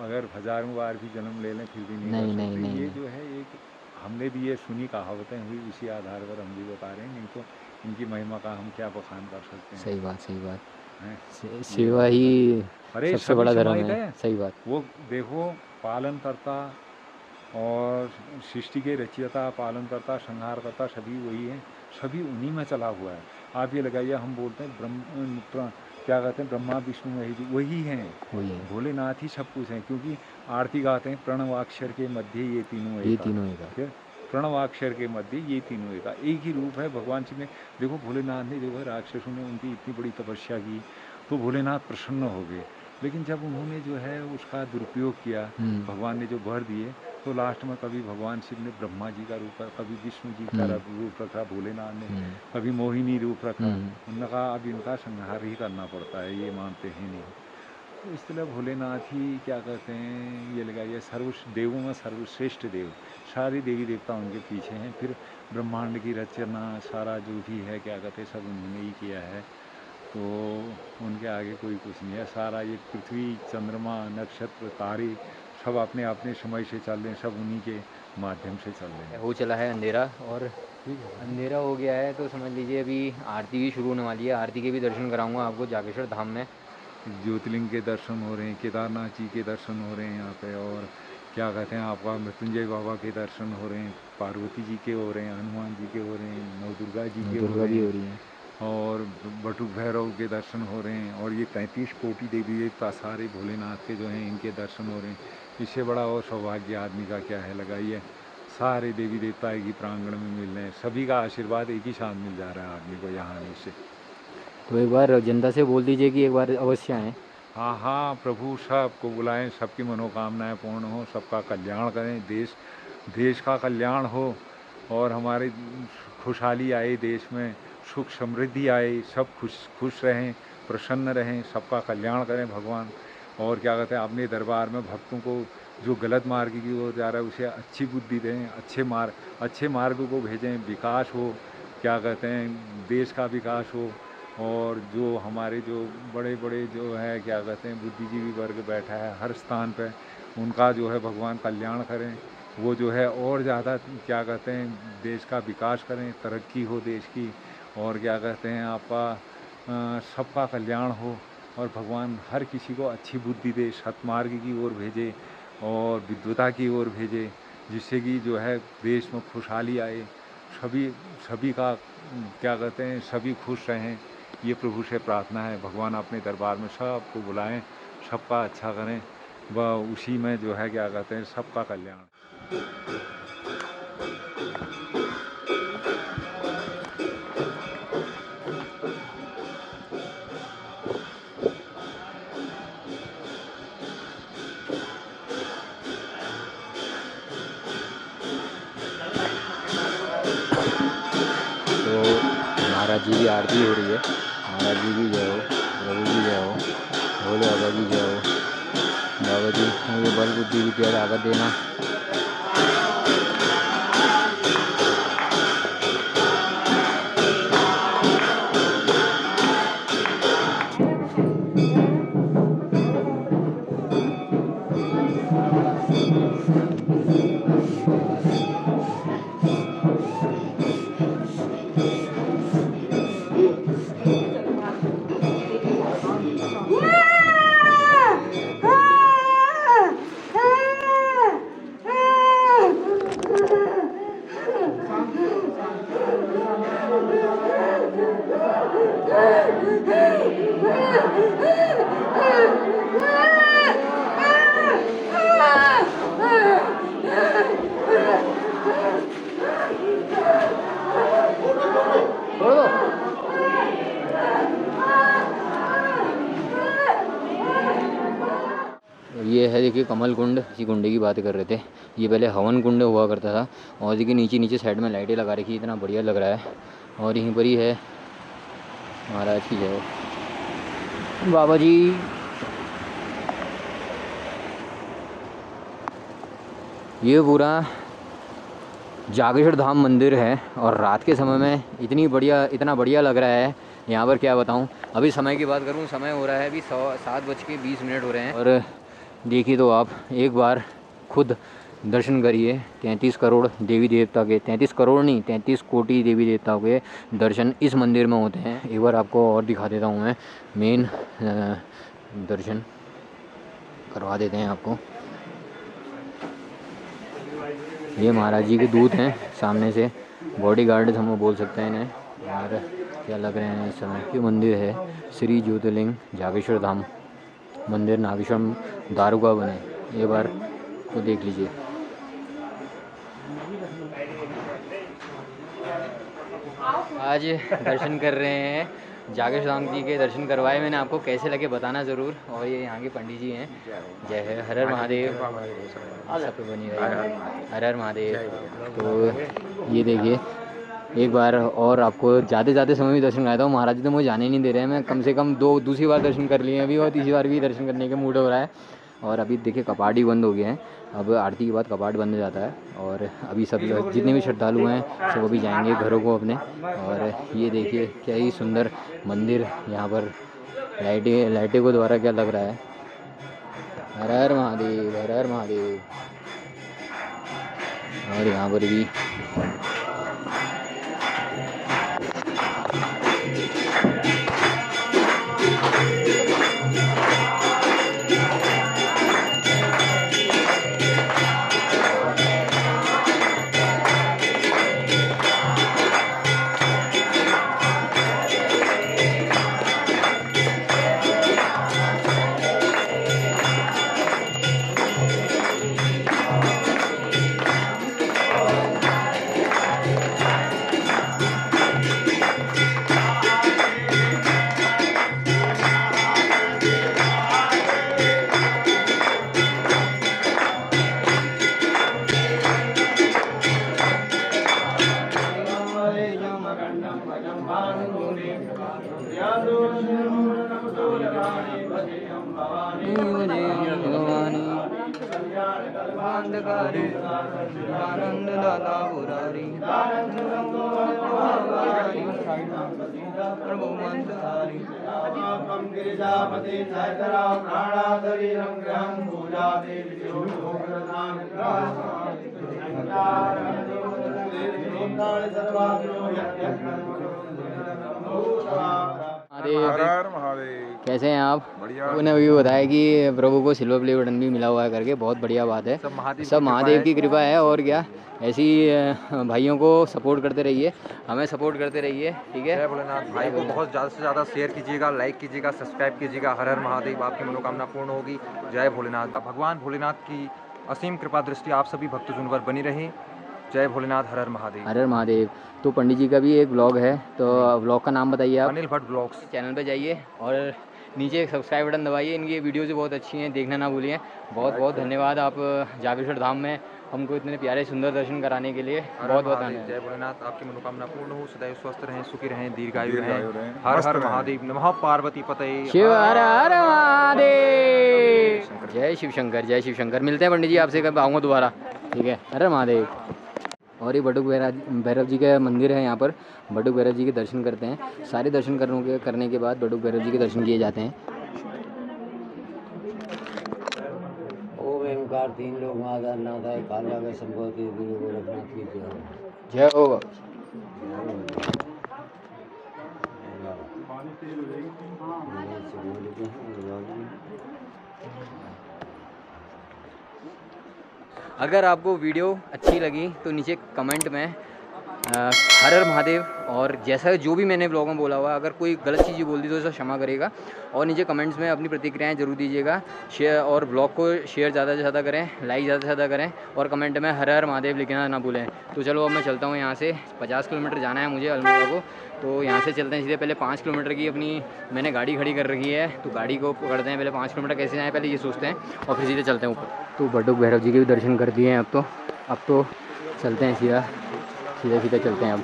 अगर हजारों बार भी जन्म ले लें फिर भी नहीं नहीं, कर नहीं, सकते। नहीं, ये नहीं। जो है एक हमने भी ये सुनी कहावतें हुई, उसी आधार पर हम भी बता रहे हैं, नहीं तो इनकी महिमा का हम क्या बखान कर सकते हैं। सही बात, सही बात। हैं? सेवा ही अरे सबसे सभी बड़ा धर्म समाहित है। सही बात। वो देखो, पालन करता और सृष्टि के रचयिता, पालन करता, संहार करता, सभी वही हैं, सभी उन्हीं में चला हुआ है। आप ये लगाइए, हम बोलते हैं ब्रह्म क्या कहते हैं, ब्रह्मा विष्णु महेश जी वही हैं, वही है। भोलेनाथ ही सब कुछ हैं। क्योंकि आरती गाते हैं प्रणवाक्षर के मध्य ये तीनों ये एका। तीनों एका। फिर प्रणवाक्षर के मध्य ये तीनों एका, एक ही रूप है भगवान शिव ने। देखो भोलेनाथ ने, देखो राक्षसों ने उनकी इतनी बड़ी तपस्या की तो भोलेनाथ प्रसन्न हो गए, लेकिन जब उन्होंने जो है उसका दुरुपयोग किया, भगवान ने जो वर दिए, तो लास्ट में कभी भगवान शिव ने ब्रह्मा जी का रूप रखा, कभी विष्णु जी का रूप रखा, भोलेनाथ ने कभी मोहिनी रूप रखा। उन्होंने कहा अब इनका संहार ही करना पड़ता है, ये मानते हैं नहीं। तो इस तरह भोलेनाथ ही क्या कहते हैं, ये लगाइए सर्व देवों में सर्वश्रेष्ठ देव, सारे देवी देवता उनके पीछे हैं। फिर ब्रह्मांड की रचना सारा जो भी है क्या कहते हैं, सब उन्होंने ही किया है। तो उनके आगे कोई कुछ नहीं है। सारा ये पृथ्वी, चंद्रमा, नक्षत्र, तारे सब अपने अपने समय से चल रहे हैं, सब उन्हीं के माध्यम से चल रहे हैं। हो चला है अंधेरा, और अंधेरा हो गया है, तो समझ लीजिए अभी आरती भी शुरू होने वाली है। आरती के भी दर्शन कराऊंगा आपको जागेश्वर धाम में। ज्योतिर्लिंग के दर्शन हो रहे हैं, केदारनाथ जी के दर्शन हो रहे हैं यहाँ पे, और क्या कहते हैं आपका मृत्युंजय बाबा के दर्शन हो रहे हैं, पार्वती जी के हो रहे हैं, हनुमान जी के हो रहे हैं, नवदुर्गा जी के हो रहे हैं, और बटुक भैरव के दर्शन हो रहे हैं, और ये 33 कोटि देवी देवता सारे भोलेनाथ के जो हैं इनके दर्शन हो रहे हैं। इससे बड़ा और सौभाग्य आदमी का क्या है, लगाइए। सारे देवी देवता एक ही प्रांगण में मिल रहे हैं, सभी का आशीर्वाद एक ही साथ मिल जा रहा है आदमी को यहाँ आने से। तो एक बार जनता से बोल दीजिए कि एक बार अवश्य आएँ। हाँ हाँ, प्रभु सबको बुलाएं, सबकी मनोकामनाएं पूर्ण हो, सबका कल्याण करें, देश का कल्याण हो, और हमारे खुशहाली आए, देश में सुख समृद्धि आए, सब खुश रहें, प्रसन्न रहें, सबका कल्याण करें भगवान। और क्या कहते हैं, अपने दरबार में भक्तों को जो गलत मार्ग की ओर जा रहा है उसे अच्छी बुद्धि दें, अच्छे मार्ग को भेजें, विकास हो, क्या कहते हैं, देश का विकास हो, और जो हमारे जो बड़े बड़े जो है क्या कहते हैं बुद्धिजीवी वर्ग बैठा है हर स्थान पे, उनका जो है भगवान कल्याण करें, वो जो है और ज़्यादा क्या कहते हैं देश का विकास करें, तरक्की हो देश की, और क्या कहते हैं आपका सबका कल्याण हो, और भगवान हर किसी को अच्छी बुद्धि दे, सत्मार्ग की ओर भेजे और विद्वता की ओर भेजे, जिससे कि जो है देश में खुशहाली आए, सभी का क्या कहते हैं सभी खुश रहें। ये प्रभु से प्रार्थना है। भगवान अपने दरबार में सबको बुलाएं, सबका अच्छा करें, व उसी में जो है क्या कहते हैं सबका कल्याण। तो महाराज जी की आरती हो रही है। महाराज जी की जय हो, प्रभु की जय हो, भोले बाबा की जय हो। बाबा जी मुझे बल बुद्धि विद्या ताकत देना। ये है देखिए कमल कुंड। इसी कुंडे की बात कर रहे थे। ये पहले हवन कुंड हुआ करता था और देखिए नीचे नीचे साइड में लाइटें लगा रखी, इतना बढ़िया लग रहा है। और यहीं पर ही है महाराज की जय बाबा जी। ये पूरा जागेश्वर धाम मंदिर है और रात के समय में इतना बढ़िया लग रहा है यहाँ पर, क्या बताऊँ। अभी समय की बात करूँ, समय हो रहा है अभी 7:20 हो रहे हैं। और देखिए तो आप एक बार खुद दर्शन करिए। 33 करोड़ देवी देवता के, 33 करोड़ नहीं 33 कोटि देवी देवताओं के दर्शन इस मंदिर में होते हैं। एक बार आपको और दिखा देता हूँ मैं, मेन दर्शन करवा देते हैं आपको। ये महाराज जी के दूत हैं सामने से, बॉडीगार्ड हम बोल सकते हैं इन्हें। और क्या लग रहे हैं इस समय। ये मंदिर है श्री ज्योतिर्लिंग जागेश्वर धाम मंदिर, नागेश्वरम दारुका बने। ये बार को देख लीजिए। आज दर्शन कर रहे हैं जागेश्वर धाम जी के। दर्शन करवाए मैंने, आपको कैसे लगे बताना ज़रूर। और ये यहाँ के पंडित जी हैं। जय है, हर हर महादेव। सब पे बनी रही, हर हर महादेव। तो ये देखिए एक बार और आपको ज़्यादा समय भी दर्शन कराया था। महाराज जी तो मुझे जाने नहीं दे रहे हैं। मैं कम से कम दूसरी बार दर्शन कर लिए अभी, और तीसरी बार भी दर्शन करने का मूड हो रहा है। और अभी देखिए कपाट ही बंद हो गए हैं। अब आरती के बाद कपाट बंद हो जाता है और अभी सब लोग जितने भी श्रद्धालु हैं सब अभी जाएंगे घरों को अपने। और ये देखिए क्या ही सुंदर मंदिर, यहाँ पर लाइटें को द्वारा क्या लग रहा है। हर हर महादेव, हर हर महादेव। और यहाँ पर भी आनंद दाता मुरारी प्रभु मंत्र कैसे हैं आप? उन्होंने भी बताया कि प्रभु को सिल्वर प्ले बटन भी मिला हुआ है करके, बहुत बढ़िया बात है। सब महादेव की कृपा है और क्या। ऐसी भाइयों को सपोर्ट करते रहिए, हमें सपोर्ट करते रहिए, ठीक है। जय भोलेनाथ। भाई को बहुत ज़्यादा से ज़्यादा शेयर कीजिएगा, लाइक कीजिएगा, सब्सक्राइब कीजिएगा। हर हर महादेव, आपकी मनोकामना पूर्ण होगी। जय भोलेनाथ। भगवान भोलेनाथ की असीम कृपा दृष्टि आप सभी भक्तजनों पर बनी रहे। जय भोलेनाथ। हर हर महादेव। हर हर महादेव। तो पंडित जी का भी एक ब्लॉग है, तो ब्लॉग का नाम बताइए आप। अनिल भट्ट ब्लॉग्स। चैनल पे जाइए और नीचे एक सब्सक्राइब बटन दबाइए। इनकी वीडियोज़ बहुत अच्छी हैं, देखना ना भूलिए। बहुत बहुत धन्यवाद आप जागेश्वर धाम में हमको इतने प्यारे सुंदर दर्शन कराने के लिए। बहुत बहुत धन्यवाद। जय भोलेनाथ। आपकी मनोकामना पूर्ण हो, सदैव स्वस्थ रहें, सुखी रहें, दीर्घायु रहें। हर हर महादेव। नमः पार्वती पतये। शिव हर हर महादेव। जय शिव शंकर, जय शिव शंकर। मिलते हैं पंडित जी आपसे, कब आऊँगा दोबारा, ठीक है। हर हर महादेव। और ये बटुक भैरव जी का मंदिर है। यहाँ पर बटुक भैरव जी के दर्शन करते हैं। सारे दर्शन करने के बाद बटुक भैरव जी के दर्शन किए जाते हैं। ओम ओंकार तीन लोग माता नाथ है, काला का संभवती गोरखनाथ की जय। जय हो। अगर आपको वीडियो अच्छी लगी तो नीचे कमेंट में हर हर महादेव और जैसा जो भी मैंने ब्लॉग में बोला हुआ, अगर कोई गलत चीज़ बोल दी तो उसे क्षमा करेगा। और नीचे कमेंट्स में अपनी प्रतिक्रियाएं जरूर दीजिएगा। शेयर और ब्लॉग को शेयर ज़्यादा से ज़्यादा करें, लाइक ज़्यादा से ज़्यादा करें और कमेंट में हर हर महादेव लिखना ना भूलें। तो चलो अब मैं चलता हूँ यहाँ से। 50 किलोमीटर जाना है मुझे अल्मोड़ा को, तो यहाँ से चलते हैं सीधे। पहले 5 किलोमीटर की अपनी मैंने गाड़ी खड़ी कर रखी है, तो गाड़ी को पकड़ते हैं। पहले 5 किलोमीटर कैसे जाएँ पहले ये सोचते हैं और फिर सीधे चलते हैं ऊपर। तो बटुक भैरव जी के भी दर्शन कर दिए हैं। अब तो चलते हैं सीधे सीधे चलते हैं अब।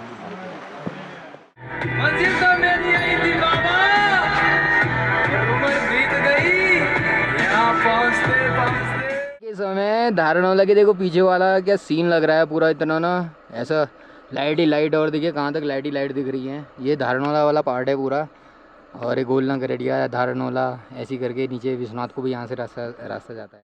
मंजिल तो मेरी यही थी बाबा, उम्र बीत गई यहाँ पहुँचते इस समय धारणोला के देखो पीछे वाला क्या सीन लग रहा है पूरा इतना ना, ऐसा लाइट ही लाइट। और देखिए कहाँ तक लाइट ही लाइट दिख रही है। ये धारणोला वाला पार्ट है पूरा। और ये गोलना करेडिया धारणोला ऐसी करके नीचे विश्वनाथ को भी यहाँ से रास्ता जाता है।